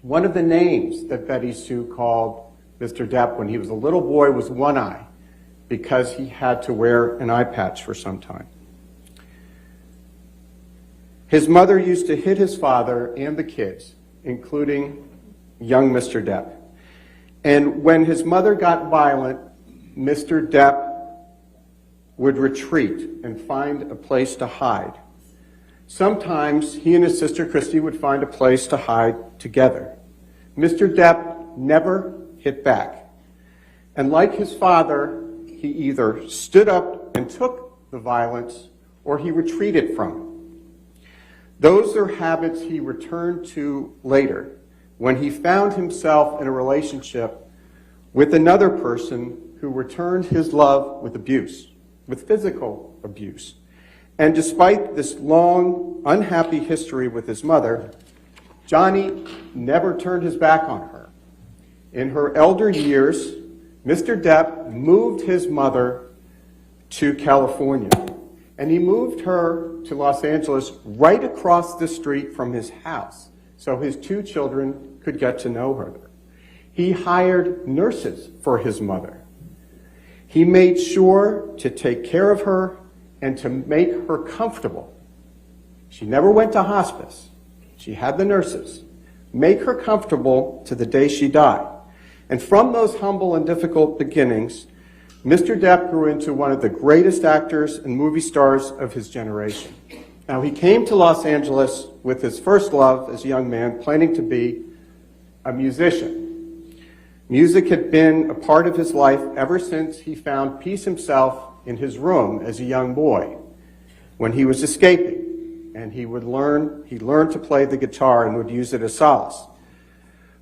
one of the names that Betty Sue called Mr. Depp when he was a little boy was One Eye, because he had to wear an eye patch for some time. His mother used to hit his father and the kids, including young Mr. Depp. And when his mother got violent, Mr. Depp would retreat and find a place to hide. Sometimes he and his sister Christy would find a place to hide together. Mr. Depp never hit back. And like his father, he either stood up and took the violence or he retreated from it. Those are habits he returned to later when he found himself in a relationship with another person who returned his love with abuse, with physical abuse. And despite this long, unhappy history with his mother, Johhny never turned his back on her. In her elder years, Mr. Depp moved his mother to California, and he moved her to Los Angeles right across the street from his house so his two children could get to know her. He hired nurses for his mother. He made sure to take care of her and to make her comfortable. She never went to hospice. She had the nurses make her comfortable to the day she died. And from those humble and difficult beginnings, Mr. Depp grew into one of the greatest actors and movie stars of his generation. Now, he came to Los Angeles with his first love as a young man, planning to be a musician. Music had been a part of his life ever since he found peace himself in his room as a young boy, when he was escaping, and he learned to play the guitar and would use it as solace.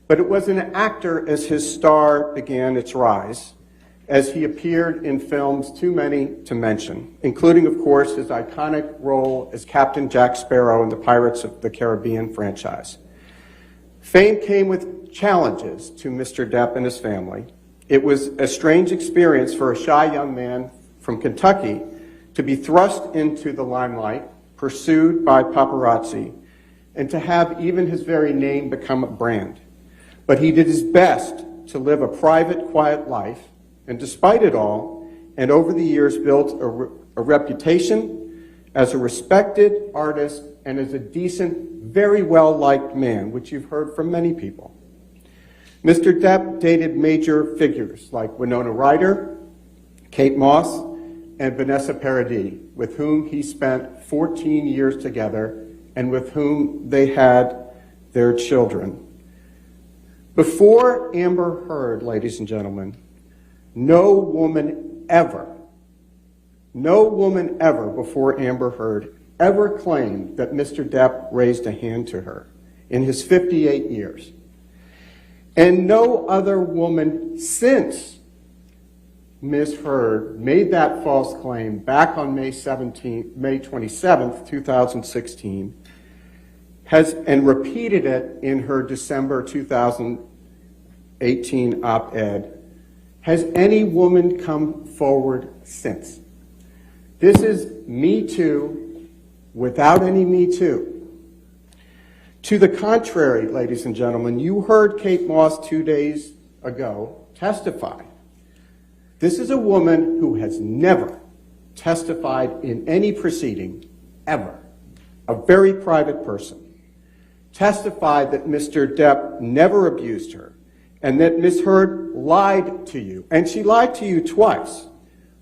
But it was an actor as his star began its rise as he appeared in films too many to mention, including, of course, his iconic role as Captain Jack Sparrow in the Pirates of the Caribbean franchise. Fame came with challenges to Mr. Depp and his family. It was a strange experience for a shy young man from Kentucky to be thrust into the limelight, pursued by paparazzi, and to have even his very name become a brand. But he did his best to live a private, quiet life, and despite it all, and over the years built a reputation as a respected artist and as a decent, very well-liked man, which you've heard from many people. Mr. Depp dated major figures like Winona Ryder, Kate Moss, and Vanessa Paradis, with whom he spent 14 years together and with whom they had their children. Before Amber Heard, ladies and gentlemen, no woman ever before Amber Heard ever claimed that Mr. Depp raised a hand to her in his 58 years. And no other woman since Ms. Heard made that false claim back on May 27th, 2016, and repeated it in her December 2018 op-ed. Has any woman come forward since? This is Me Too without any Me Too. To the contrary, ladies and gentlemen, you heard Kate Moss 2 days ago testify. This is a woman who has never testified in any proceeding, ever. A very private person. Testified that Mr. Depp never abused her, and that Ms. Heard lied to you. And she lied to you twice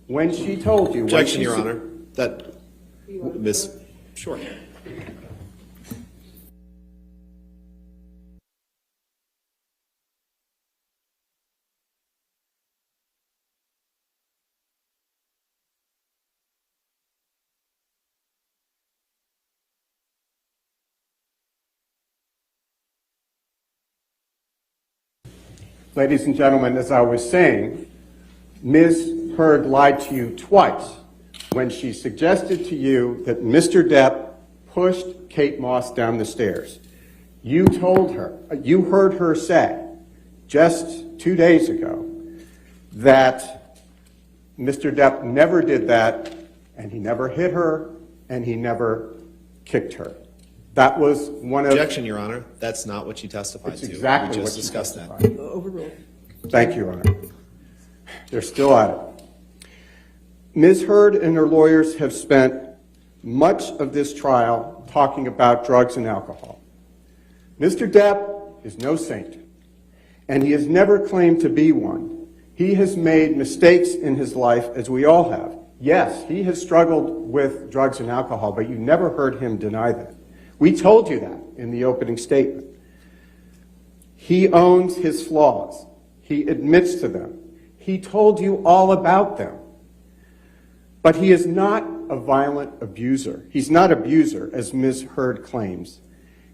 when she told you. Objection, Your Honor. That, Ms. Sure. Ladies and gentlemen, as I was saying, Ms. Heard lied to you twice when she suggested to you that Mr. Depp pushed Kate Moss down the stairs. You told her, you heard her say just 2 days ago that Mr. Depp never did that, and he never hit her, and he never kicked her. That was one of... Objection, Your Honor. That's not what you testified to. Exactly we just what discussed that. Overruled. Thank you, Your Honor. They're still at it. Ms. Heard and her lawyers have spent much of this trial talking about drugs and alcohol. Mr. Depp is no saint, and he has never claimed to be one. He has made mistakes in his life, as we all have. Yes, he has struggled with drugs and alcohol, but you never heard him deny that. We told you that in the opening statement. He owns his flaws. He admits to them. He told you all about them. But he is not a violent abuser. He's not an abuser, as Ms. Heard claims.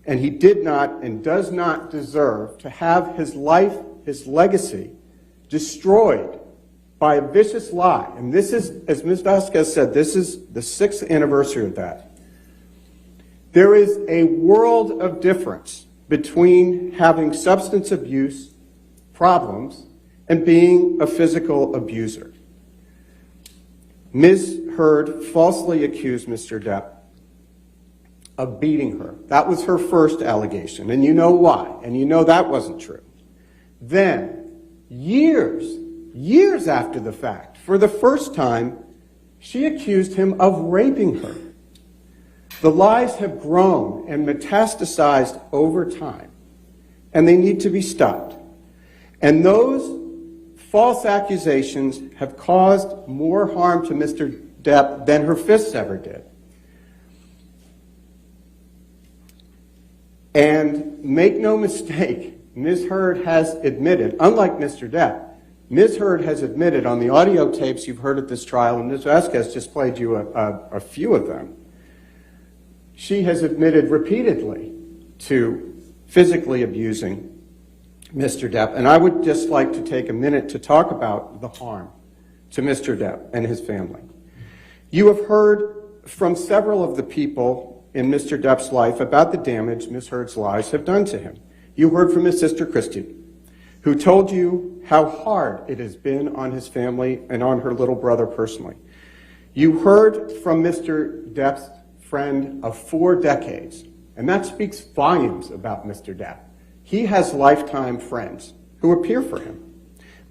And he did not and does not deserve to have his life, his legacy, destroyed by a vicious lie. And this is, as Ms. Vazquez said, this is the 6th anniversary of that. There is a world of difference between having substance abuse problems and being a physical abuser. Ms. Heard falsely accused Mr. Depp of beating her. That was her first allegation, and you know why, and you know that wasn't true. Then, years after the fact, for the first time, she accused him of raping her. The lies have grown and metastasized over time, and they need to be stopped. And those false accusations have caused more harm to Mr. Depp than her fists ever did. And make no mistake, Ms. Heard has admitted, unlike Mr. Depp, Ms. Heard has admitted on the audio tapes you've heard at this trial, and Ms. Vazquez just played you a few of them, she has admitted repeatedly to physically abusing Mr. Depp. And I would just like to take a minute to talk about the harm to Mr. Depp and his family. You have heard from several of the people in Mr. Depp's life about the damage Ms. Heard's lies have done to him. You heard from his sister Christy, who told you how hard it has been on his family and on her little brother personally. You heard from Mr. Depp's friend of 4 decades, and that speaks volumes about Mr. Depp. He has lifetime friends who appear for him.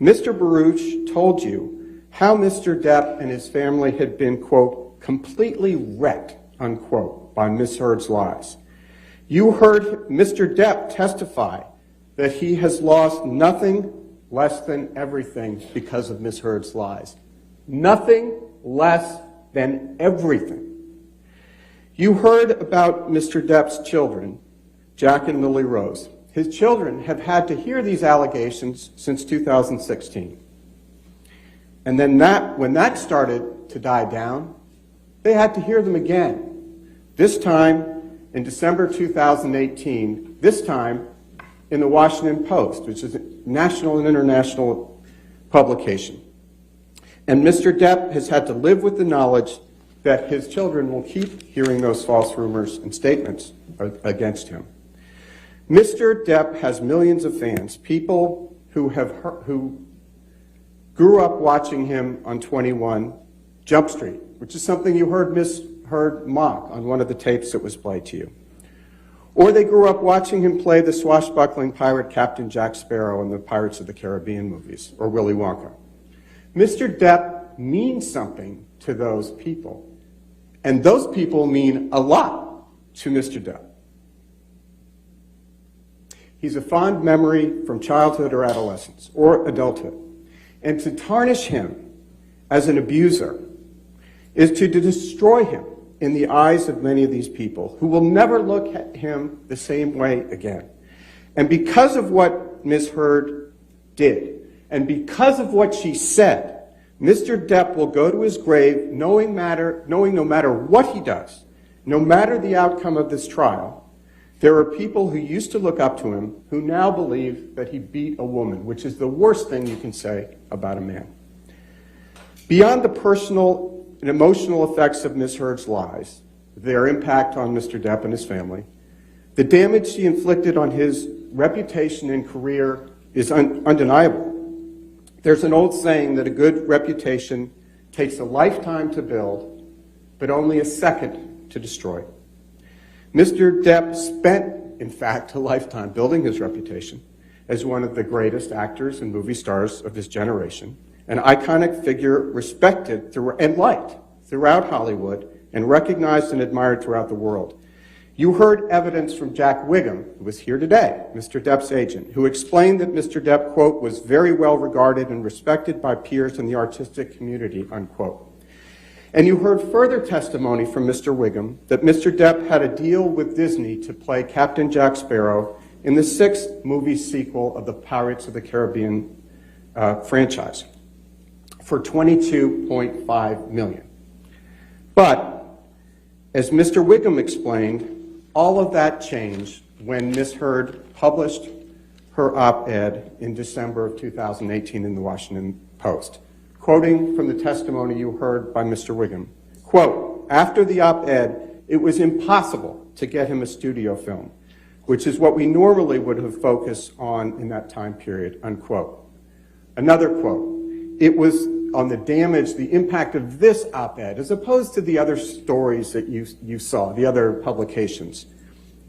Mr. Baruch told you how Mr. Depp and his family had been, quote, completely wrecked, unquote, by Ms. Heard's lies. You heard Mr. Depp testify that he has lost nothing less than everything because of Ms. Heard's lies. Nothing less than everything. You heard about Mr. Depp's children, Jack and Lily Rose. His children have had to hear these allegations since 2016. And then when that started to die down, they had to hear them again. This time in December 2018, this time in the Washington Post, which is a national and international publication. And Mr. Depp has had to live with the knowledge that his children will keep hearing those false rumors and statements against him. Mr. Depp has millions of fans, people who grew up watching him on 21 Jump Street, which is something you heard Ms. Heard mock on one of the tapes that was played to you. Or they grew up watching him play the swashbuckling pirate Captain Jack Sparrow in the Pirates of the Caribbean movies, or Willy Wonka. Mr. Depp means something to those people, and those people mean a lot to Mr. Depp. He's a fond memory from childhood or adolescence or adulthood. And to tarnish him as an abuser is to destroy him in the eyes of many of these people who will never look at him the same way again. And because of what Ms. Heard did, and because of what she said, Mr. Depp will go to his grave knowing no matter what he does, no matter the outcome of this trial, there are people who used to look up to him who now believe that he beat a woman, which is the worst thing you can say about a man. Beyond the personal and emotional effects of Ms. Heard's lies, their impact on Mr. Depp and his family, the damage she inflicted on his reputation and career is undeniable. There's an old saying that a good reputation takes a lifetime to build, but only a second to destroy. Mr. Depp spent, in fact, a lifetime building his reputation as one of the greatest actors and movie stars of his generation, an iconic figure respected and liked throughout Hollywood and recognized and admired throughout the world. You heard evidence from Jack Wiggum, who was here today, Mr. Depp's agent, who explained that Mr. Depp, quote, was very well regarded and respected by peers in the artistic community, unquote. And you heard further testimony from Mr. Wiggum that Mr. Depp had a deal with Disney to play Captain Jack Sparrow in the 6th movie sequel of the Pirates of the Caribbean franchise for $22.5 million. But, as Mr. Wiggum explained, all of that changed when Ms. Heard published her op-ed in December of 2018 in the Washington Post. Quoting from the testimony you heard by Mr. Wiggum, quote, after the op-ed, it was impossible to get him a studio film, which is what we normally would have focused on in that time period, unquote. Another quote, it was on the damage, the impact of this op-ed, as opposed to the other stories that you saw, the other publications.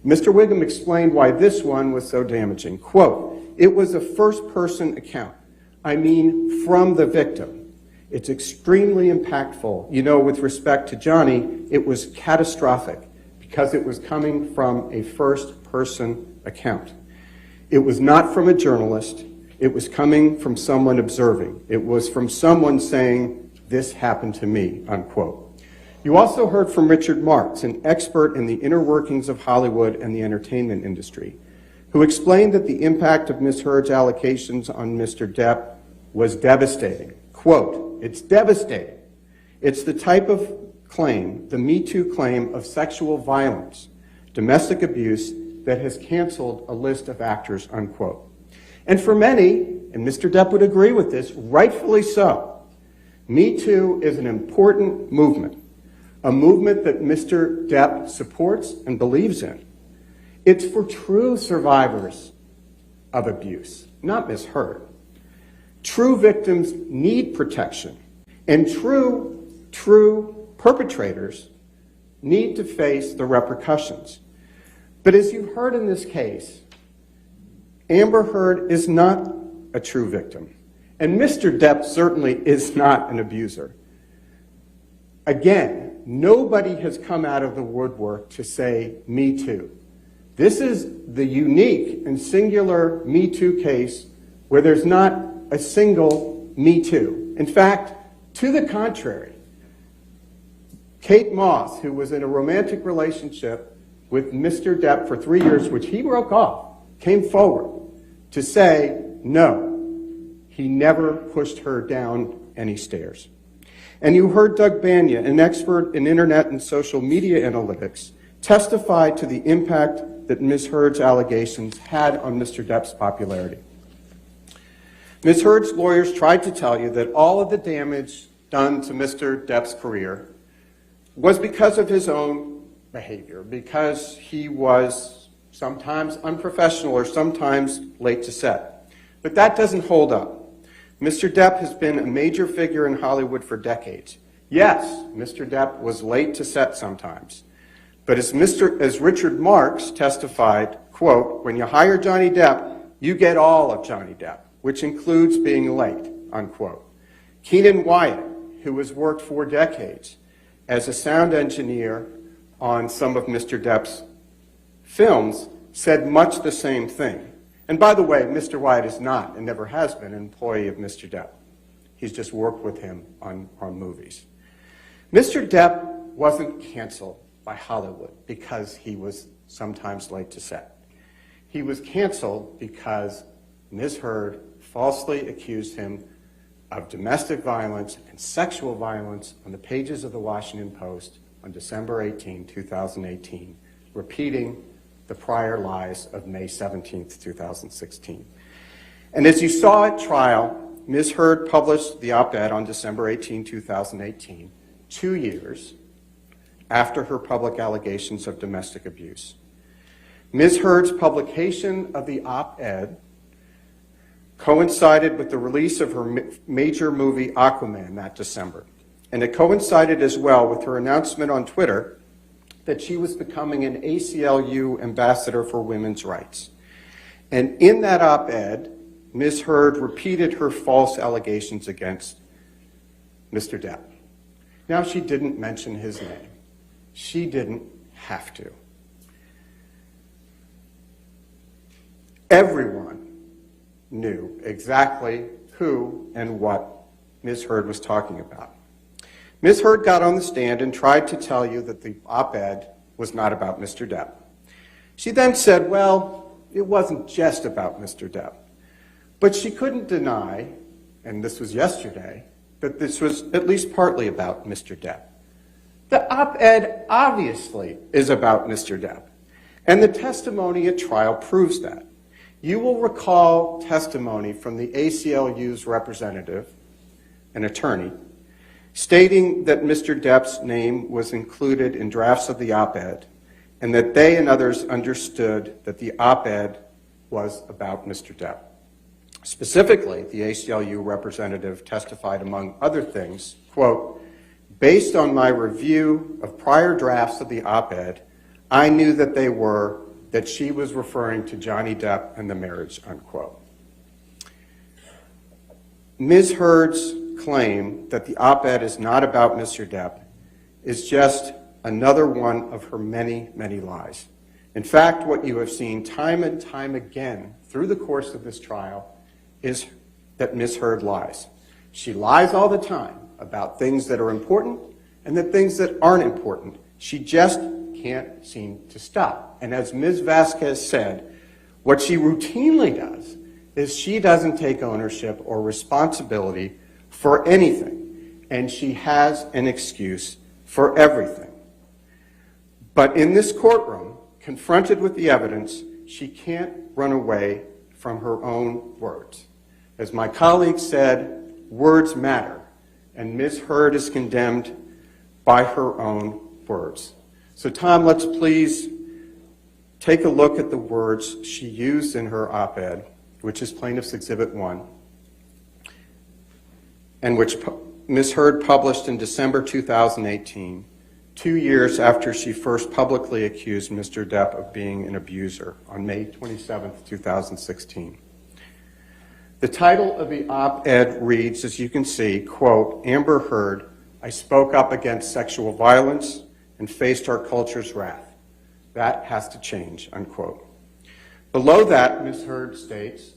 Mr. Wiggum explained why this one was so damaging. Quote, it was a first-person account. I mean, from the victim. It's extremely impactful. You know, with respect to Johhny, it was catastrophic because it was coming from a first-person account. It was not from a journalist. It was coming from someone observing. It was from someone saying, this happened to me, unquote. You also heard from Richard Marks, an expert in the inner workings of Hollywood and the entertainment industry, who explained that the impact of Ms. Heard's allegations on Mr. Depp was devastating. Quote, it's devastating. It's the type of claim, the Me Too claim of sexual violence, domestic abuse, that has canceled a list of actors, unquote. And for many, and Mr. Depp would agree with this, rightfully so, Me Too is an important movement, a movement that Mr. Depp supports and believes in. It's for true survivors of abuse, not Ms. Heard. True victims need protection, and true perpetrators need to face the repercussions. But as you heard in this case, Amber Heard is not a true victim, and Mr. Depp certainly is not an abuser. Again, nobody has come out of the woodwork to say, Me Too. This is the unique and singular Me Too case where there's not a single Me Too. In fact, to the contrary, Kate Moss, who was in a romantic relationship with Mr. Depp for 3 years, which he broke off, came forward to say, no, he never pushed her down any stairs. And you heard Doug Banya, an expert in internet and social media analytics, testify to the impact that Ms. Heard's allegations had on Mr. Depp's popularity. Ms. Heard's lawyers tried to tell you that all of the damage done to Mr. Depp's career was because of his own behavior, because he was sometimes unprofessional or sometimes late to set. But that doesn't hold up. Mr. Depp has been a major figure in Hollywood for decades. Yes, Mr. Depp was late to set sometimes. But as Richard Marx testified, quote, when you hire Johnny Depp, you get all of Johnny Depp, which includes being late, unquote. Keenan Wyatt, who has worked for decades as a sound engineer on some of Mr. Depp's films, said much the same thing. And by the way, Mr. Wyatt is not and never has been an employee of Mr. Depp. He's just worked with him on movies. Mr. Depp wasn't canceled by Hollywood because he was sometimes late to set. He was canceled because Ms. Heard falsely accused him of domestic violence and sexual violence on the pages of the Washington Post on December 18, 2018, repeating the prior lies of May 17, 2016. And as you saw at trial, Ms. Heard published the op-ed on December 18, 2018, 2 years after her public allegations of domestic abuse. Ms. Heard's publication of the op-ed coincided with the release of her major movie Aquaman that December. And it coincided as well with her announcement on Twitter that she was becoming an ACLU ambassador for women's rights. And in that op-ed, Ms. Heard repeated her false allegations against Mr. Depp. Now, she didn't mention his name. She didn't have to. Everyone knew exactly who and what Ms. Heard was talking about. Ms. Heard got on the stand and tried to tell you that the op-ed was not about Mr. Depp. She then said, well, it wasn't just about Mr. Depp. But she couldn't deny, and this was yesterday, that this was at least partly about Mr. Depp. The op-ed obviously is about Mr. Depp, and the testimony at trial proves that. You will recall testimony from the ACLU's representative, an attorney, stating that Mr. Depp's name was included in drafts of the op-ed and that they and others understood that the op-ed was about Mr. Depp. Specifically, the ACLU representative testified, among other things, quote, based on my review of prior drafts of the op-ed, I knew that she was referring to Johnny Depp and the marriage, unquote. Ms. Heard's claim that the op-ed is not about Mr. Depp is just another one of her many, many lies. In fact, what you have seen time and time again through the course of this trial is that Ms. Heard lies. She lies all the time about things that are important and the things that aren't important. She just can't seem to stop. And as Ms. Vazquez said, what she routinely does is she doesn't take ownership or responsibility for anything, and she has an excuse for everything. But in this courtroom, confronted with the evidence, she can't run away from her own words. As my colleague said, words matter, and Ms. Heard is condemned by her own words. So Tom, let's please take a look at the words she used in her op-ed, which is Plaintiff's Exhibit 1, and which Ms. Heard published in December 2018, 2 years after she first publicly accused Mr. Depp of being an abuser on May 27, 2016. The title of the op-ed reads, as you can see, quote, Amber Heard, I spoke up against sexual violence and faced our culture's wrath. That has to change, unquote. Below that, Ms. Heard states,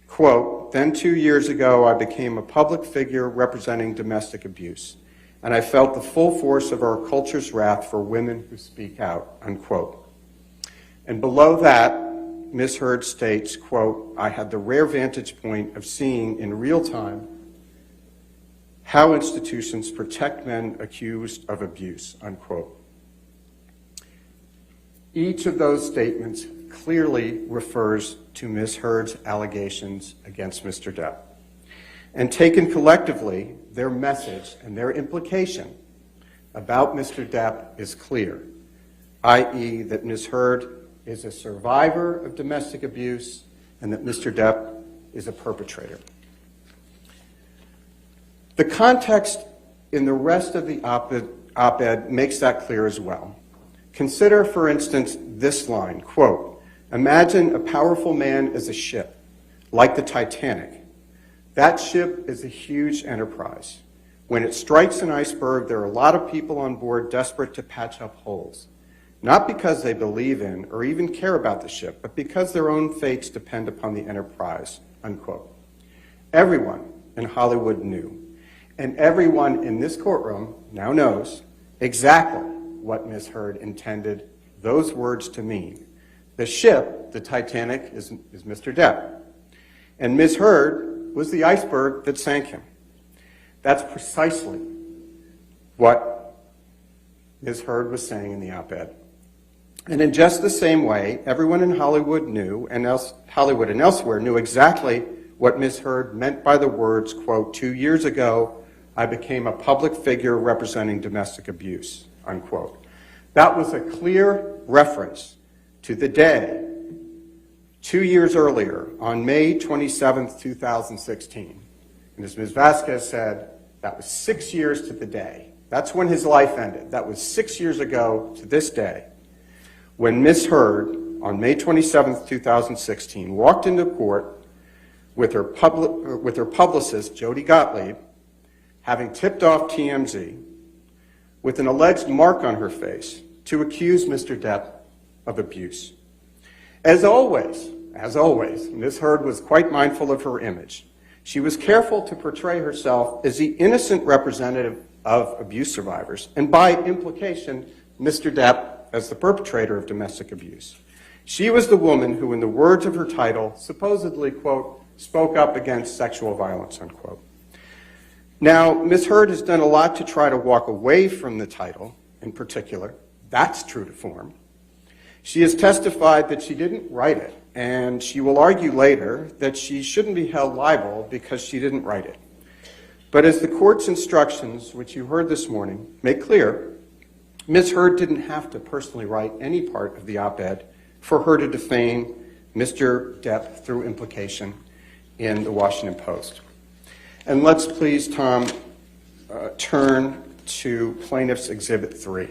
quote, then 2 years ago I became a public figure representing domestic abuse, and I felt the full force of our culture's wrath for women who speak out, unquote. And below that, Ms. Heard states, quote, I had the rare vantage point of seeing in real time how institutions protect men accused of abuse, unquote. Each of those statements clearly refers to Ms. Heard's allegations against Mr. Depp. And taken collectively, their message and their implication about Mr. Depp is clear, i.e. that Ms. Heard is a survivor of domestic abuse and that Mr. Depp is a perpetrator. The context in the rest of the op-ed makes that clear as well. Consider, for instance, this line, quote, imagine a powerful man as a ship, like the Titanic. That ship is a huge enterprise. When it strikes an iceberg, there are a lot of people on board desperate to patch up holes, not because they believe in or even care about the ship, but because their own fates depend upon the enterprise, unquote. Everyone in Hollywood knew, and everyone in this courtroom now knows exactly what Ms. Heard intended those words to mean. The ship, the Titanic, is Mr. Depp. And Ms. Heard was the iceberg that sank him. That's precisely what Ms. Heard was saying in the op-ed. And in just the same way, everyone in Hollywood knew, and Hollywood and elsewhere knew exactly what Ms. Heard meant by the words, quote, 2 years ago, I became a public figure representing domestic abuse, unquote. That was a clear reference to the day 2 years earlier, on May 27, 2016. And as Ms. Vazquez said, that was 6 years to the day. That's when his life ended. That was 6 years ago to this day, when Ms. Heard, on May 27, 2016, walked into court with her publicist, Jody Gottlieb, having tipped off TMZ, with an alleged mark on her face to accuse Mr. Depp of abuse. As always, Ms. Heard was quite mindful of her image. She was careful to portray herself as the innocent representative of abuse survivors, and by implication, Mr. Depp as the perpetrator of domestic abuse. She was the woman who, in the words of her title, supposedly, quote, spoke up against sexual violence, unquote. Now, Ms. Heard has done a lot to try to walk away from the title in particular. That's true to form. She has testified that she didn't write it, and she will argue later that she shouldn't be held liable because she didn't write it. But as the court's instructions, which you heard this morning, make clear, Ms. Heard didn't have to personally write any part of the op-ed for her to defame Mr. Depp through implication in the Washington Post. And let's please, Tom, turn to Plaintiff's Exhibit 3.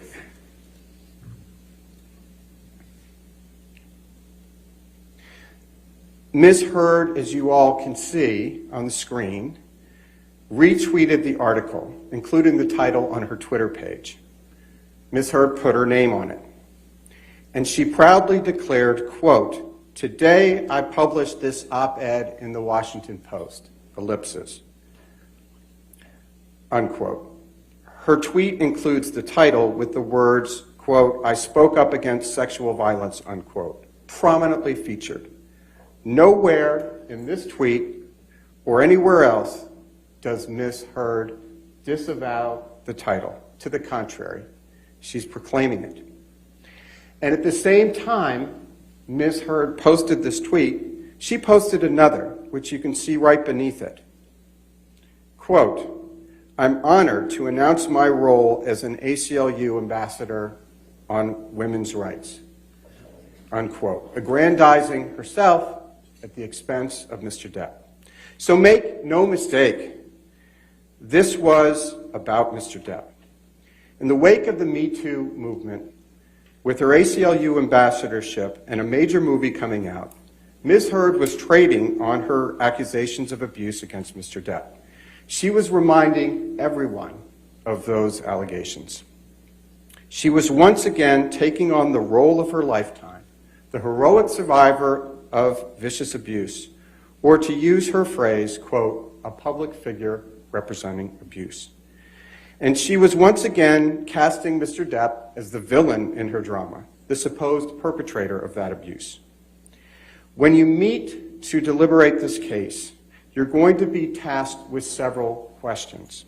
Ms. Heard, as you all can see on the screen, retweeted the article, including the title on her Twitter page. Ms. Heard put her name on it. And she proudly declared, quote, today I published this op-ed in the Washington Post, ellipsis, unquote. Her tweet includes the title with the words, quote, I spoke up against sexual violence, unquote, prominently featured. Nowhere in this tweet or anywhere else does Ms. Heard disavow the title. To the contrary, she's proclaiming it. And at the same time, Ms. Heard posted this tweet, she posted another, which you can see right beneath it. Quote, I'm honored to announce my role as an ACLU ambassador on women's rights, unquote, aggrandizing herself at the expense of Mr. Depp. So make no mistake, this was about Mr. Depp. In the wake of the Me Too movement, with her ACLU ambassadorship and a major movie coming out, Ms. Heard was trading on her accusations of abuse against Mr. Depp. She was reminding everyone of those allegations. She was once again taking on the role of her lifetime, the heroic survivor of vicious abuse, or to use her phrase, quote, a public figure representing abuse. And she was once again casting Mr. Depp as the villain in her drama, the supposed perpetrator of that abuse. When you meet to deliberate this case, you're going to be tasked with several questions.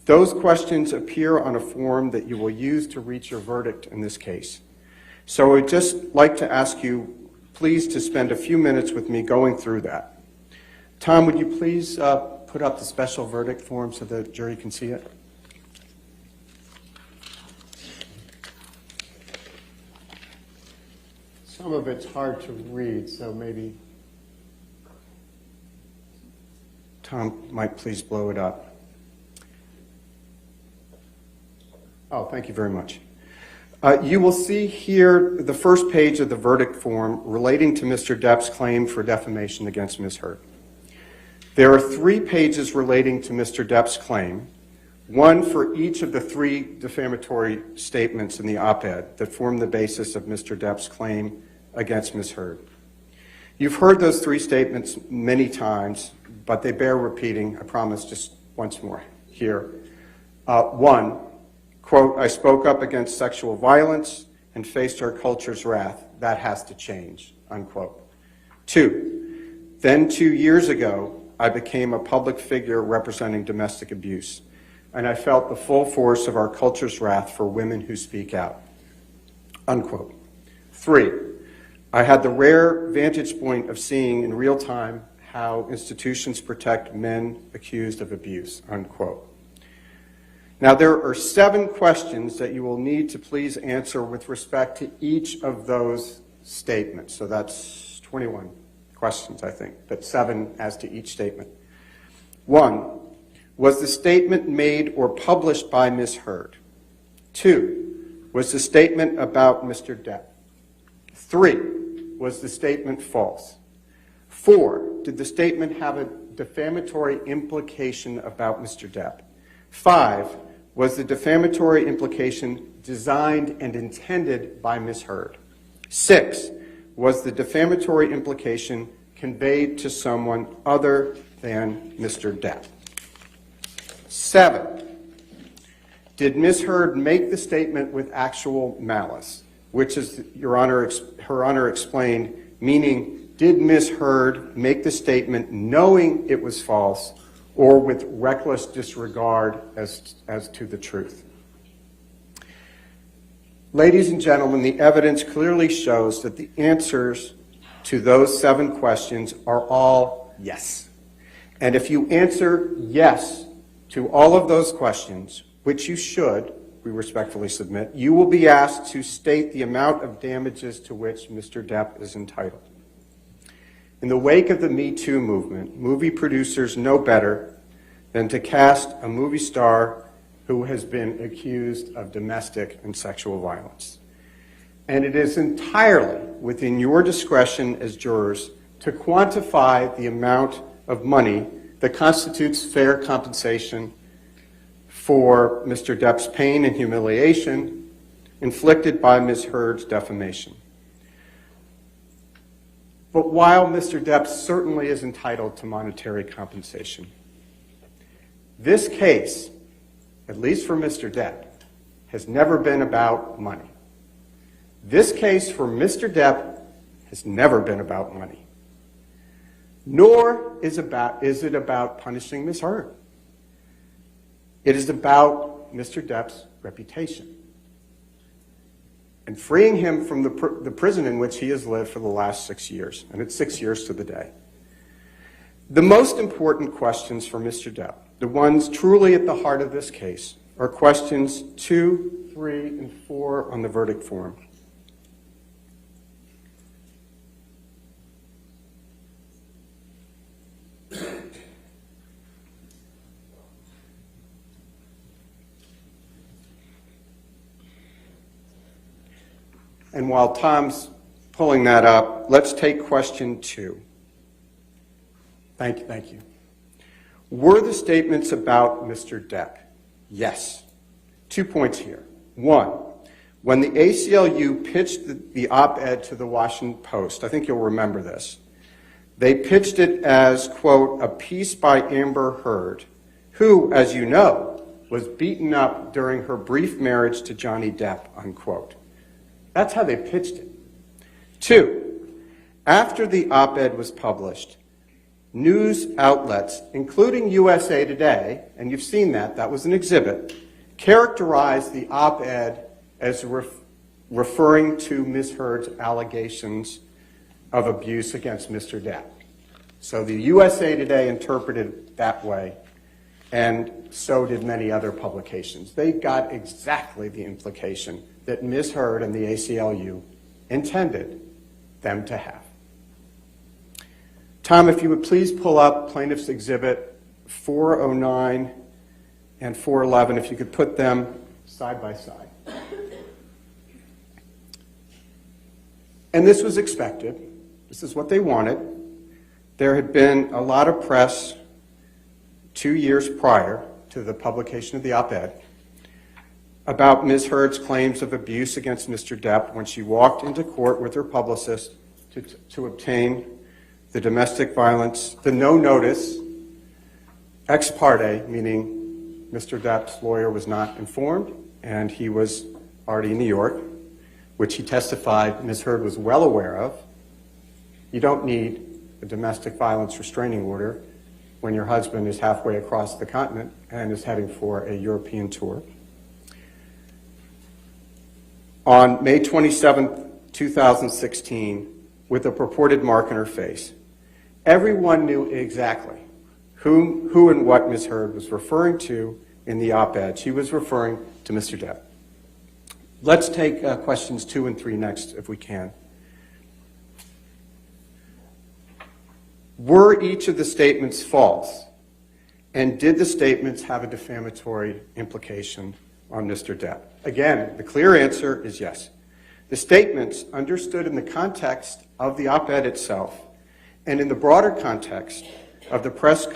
Those questions appear on a form that you will use to reach your verdict in this case. So I'd just like to ask you, please, to spend a few minutes with me going through that. Tom, would you please put up the special verdict form so the jury can see it? Some of it's hard to read, so maybe Tom might please blow it up. Oh, thank you very much. You will see here the first page of the verdict form relating to Mr. Depp's claim for defamation against Ms. Heard. There are 3 pages relating to Mr. Depp's claim, one for each of the 3 defamatory statements in the op-ed that form the basis of Mr. Depp's claim against Ms. Heard. You've heard those 3 statements many times, but they bear repeating, I promise, just once more here. 1, quote, I spoke up against sexual violence and faced our culture's wrath. That has to change, unquote. 2, then 2 years ago, I became a public figure representing domestic abuse, and I felt the full force of our culture's wrath for women who speak out, unquote. 3, I had the rare vantage point of seeing in real time how institutions protect men accused of abuse, unquote. Now, there are 7 questions that you will need to please answer with respect to each of those statements. So that's 21 questions, I think, but 7 as to each statement. 1, was the statement made or published by Ms. Heard? 2, was the statement about Mr. Depp? 3, was the statement false? 4, did the statement have a defamatory implication about Mr. Depp? 5, was the defamatory implication designed and intended by Ms. Heard? 6, was the defamatory implication conveyed to someone other than Mr. Depp? 7, did Ms. Heard make the statement with actual malice, which is, Her Honor explained, meaning did Ms. Heard make the statement knowing it was false or with reckless disregard as to the truth? Ladies and gentlemen, the evidence clearly shows that the answers to those 7 questions are all yes. And if you answer yes to all of those questions, which you should, we respectfully submit, you will be asked to state the amount of damages to which Mr. Depp is entitled. In the wake of the Me Too movement, movie producers know better than to cast a movie star who has been accused of domestic and sexual violence. And it is entirely within your discretion as jurors to quantify the amount of money that constitutes fair compensation for Mr. Depp's pain and humiliation inflicted by Ms. Heard's defamation. But while Mr. Depp certainly is entitled to monetary compensation, this case, at least for Mr. Depp, has never been about money. This case for Mr. Depp has never been about money. Nor is it about punishing Ms. Heard. It is about Mr. Depp's reputation and freeing him from the prison in which he has lived for the last 6 years, and it's 6 years to the day. The most important questions for Mr. Depp the ones truly at the heart of this case, are questions 2, 3, and 4 on the verdict form. And while Tom's pulling that up, let's take question 2. Thank you. Were the statements about Mr. Depp? Yes. 2 points here. 1, when the ACLU pitched the op-ed to the Washington Post, I think you'll remember this, they pitched it as, quote, a piece by Amber Heard, who, as you know, was beaten up during her brief marriage to Johnny Depp, unquote. That's how they pitched it. 2, after the op-ed was published, news outlets, including USA Today, and you've seen that was an exhibit, characterized the op-ed as referring to Ms. Heard's allegations of abuse against Mr. Depp. So the USA Today interpreted it that way, and so did many other publications. They got exactly the implication that Ms. Heard and the ACLU intended them to have. Tom, if you would please pull up Plaintiff's Exhibit 409 and 411, if you could put them side by side. And this was expected. This is what they wanted. There had been a lot of press 2 years prior to the publication of the op-ed about Ms. Heard's claims of abuse against Mr. Depp when she walked into court with her publicist to obtain the domestic violence, the no notice, ex parte, meaning Mr. Depp's lawyer was not informed and he was already in New York, which he testified Ms. Heard was well aware of. You don't need a domestic violence restraining order when your husband is halfway across the continent and is heading for a European tour. On May 27, 2016, with a purported mark on her face, everyone knew exactly who and what Ms. Heard was referring to in the op-ed. She was referring to Mr. Depp. Let's take questions 2 and 3 next, if we can. Were each of the statements false? And did the statements have a defamatory implication on Mr. Depp? Again, the clear answer is yes. The statements, understood in the context of the op-ed itself and in the broader context of the press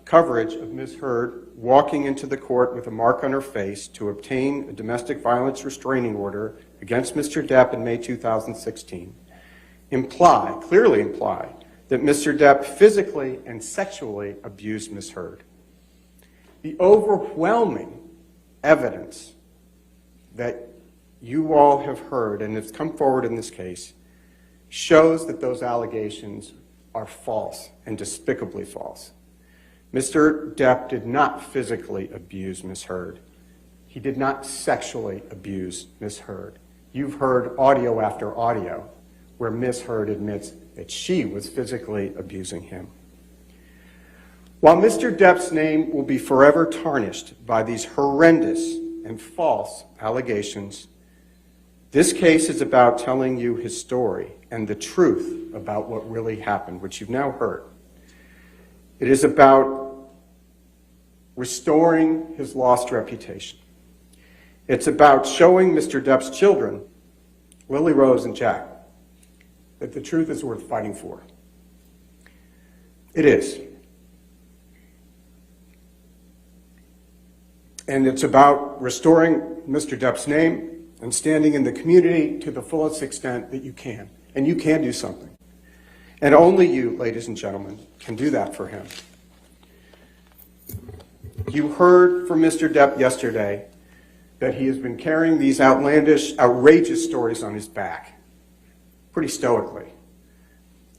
coverage of Ms. Heard walking into the court with a mark on her face to obtain a domestic violence restraining order against Mr. Depp in May 2016, clearly imply that Mr. Depp physically and sexually abused Ms. Heard. The overwhelming evidence that you all have heard and has come forward in this case shows that those allegations are false and despicably false. Mr. Depp did not physically abuse Ms. Heard. He did not sexually abuse Ms. Heard. You've heard audio after audio where Ms. Heard admits that she was physically abusing him. While Mr. Depp's name will be forever tarnished by these horrendous and false allegations, this case is about telling you his story and the truth about what really happened, which you've now heard. It is about restoring his lost reputation. It's about showing Mr. Depp's children, Lily Rose and Jack, that the truth is worth fighting for. It is. And it's about restoring Mr. Depp's name and standing in the community to the fullest extent that you can. And you can do something. And only you, ladies and gentlemen, can do that for him. You heard from Mr. Depp yesterday that he has been carrying these outlandish, outrageous stories on his back, pretty stoically,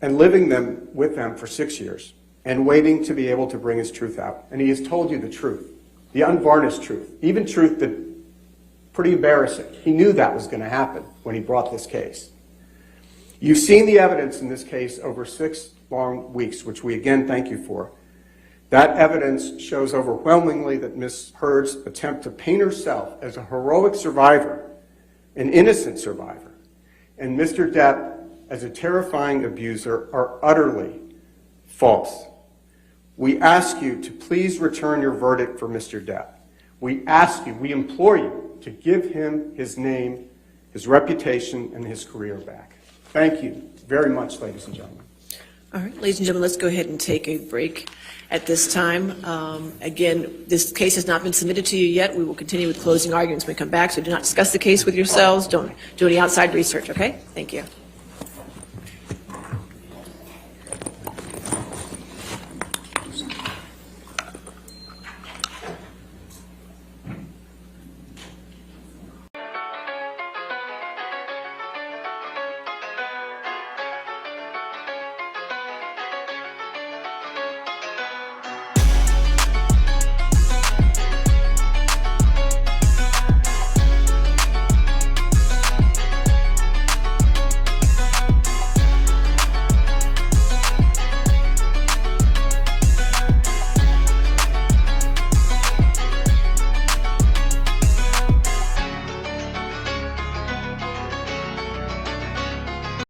and living with them for 6 years, and waiting to be able to bring his truth out. And he has told you the truth. The unvarnished truth, even truth that pretty embarrassing. He knew that was going to happen when he brought this case. You've seen the evidence in this case over 6 long weeks, which we again thank you for, That evidence shows overwhelmingly that Ms. Heard's attempt to paint herself as a heroic survivor, an innocent survivor, and Mr. Depp as a terrifying abuser are utterly false. We ask you to please return your verdict for Mr. Depp. We ask you, we implore you to give him his name, his reputation, and his career back. Thank you very much, ladies and gentlemen. All right, ladies and gentlemen, let's go ahead and take a break at this time. Again, this case has not been submitted to you yet. We will continue with closing arguments when we come back, so do not discuss the case with yourselves. Don't do any outside research, okay? Thank you.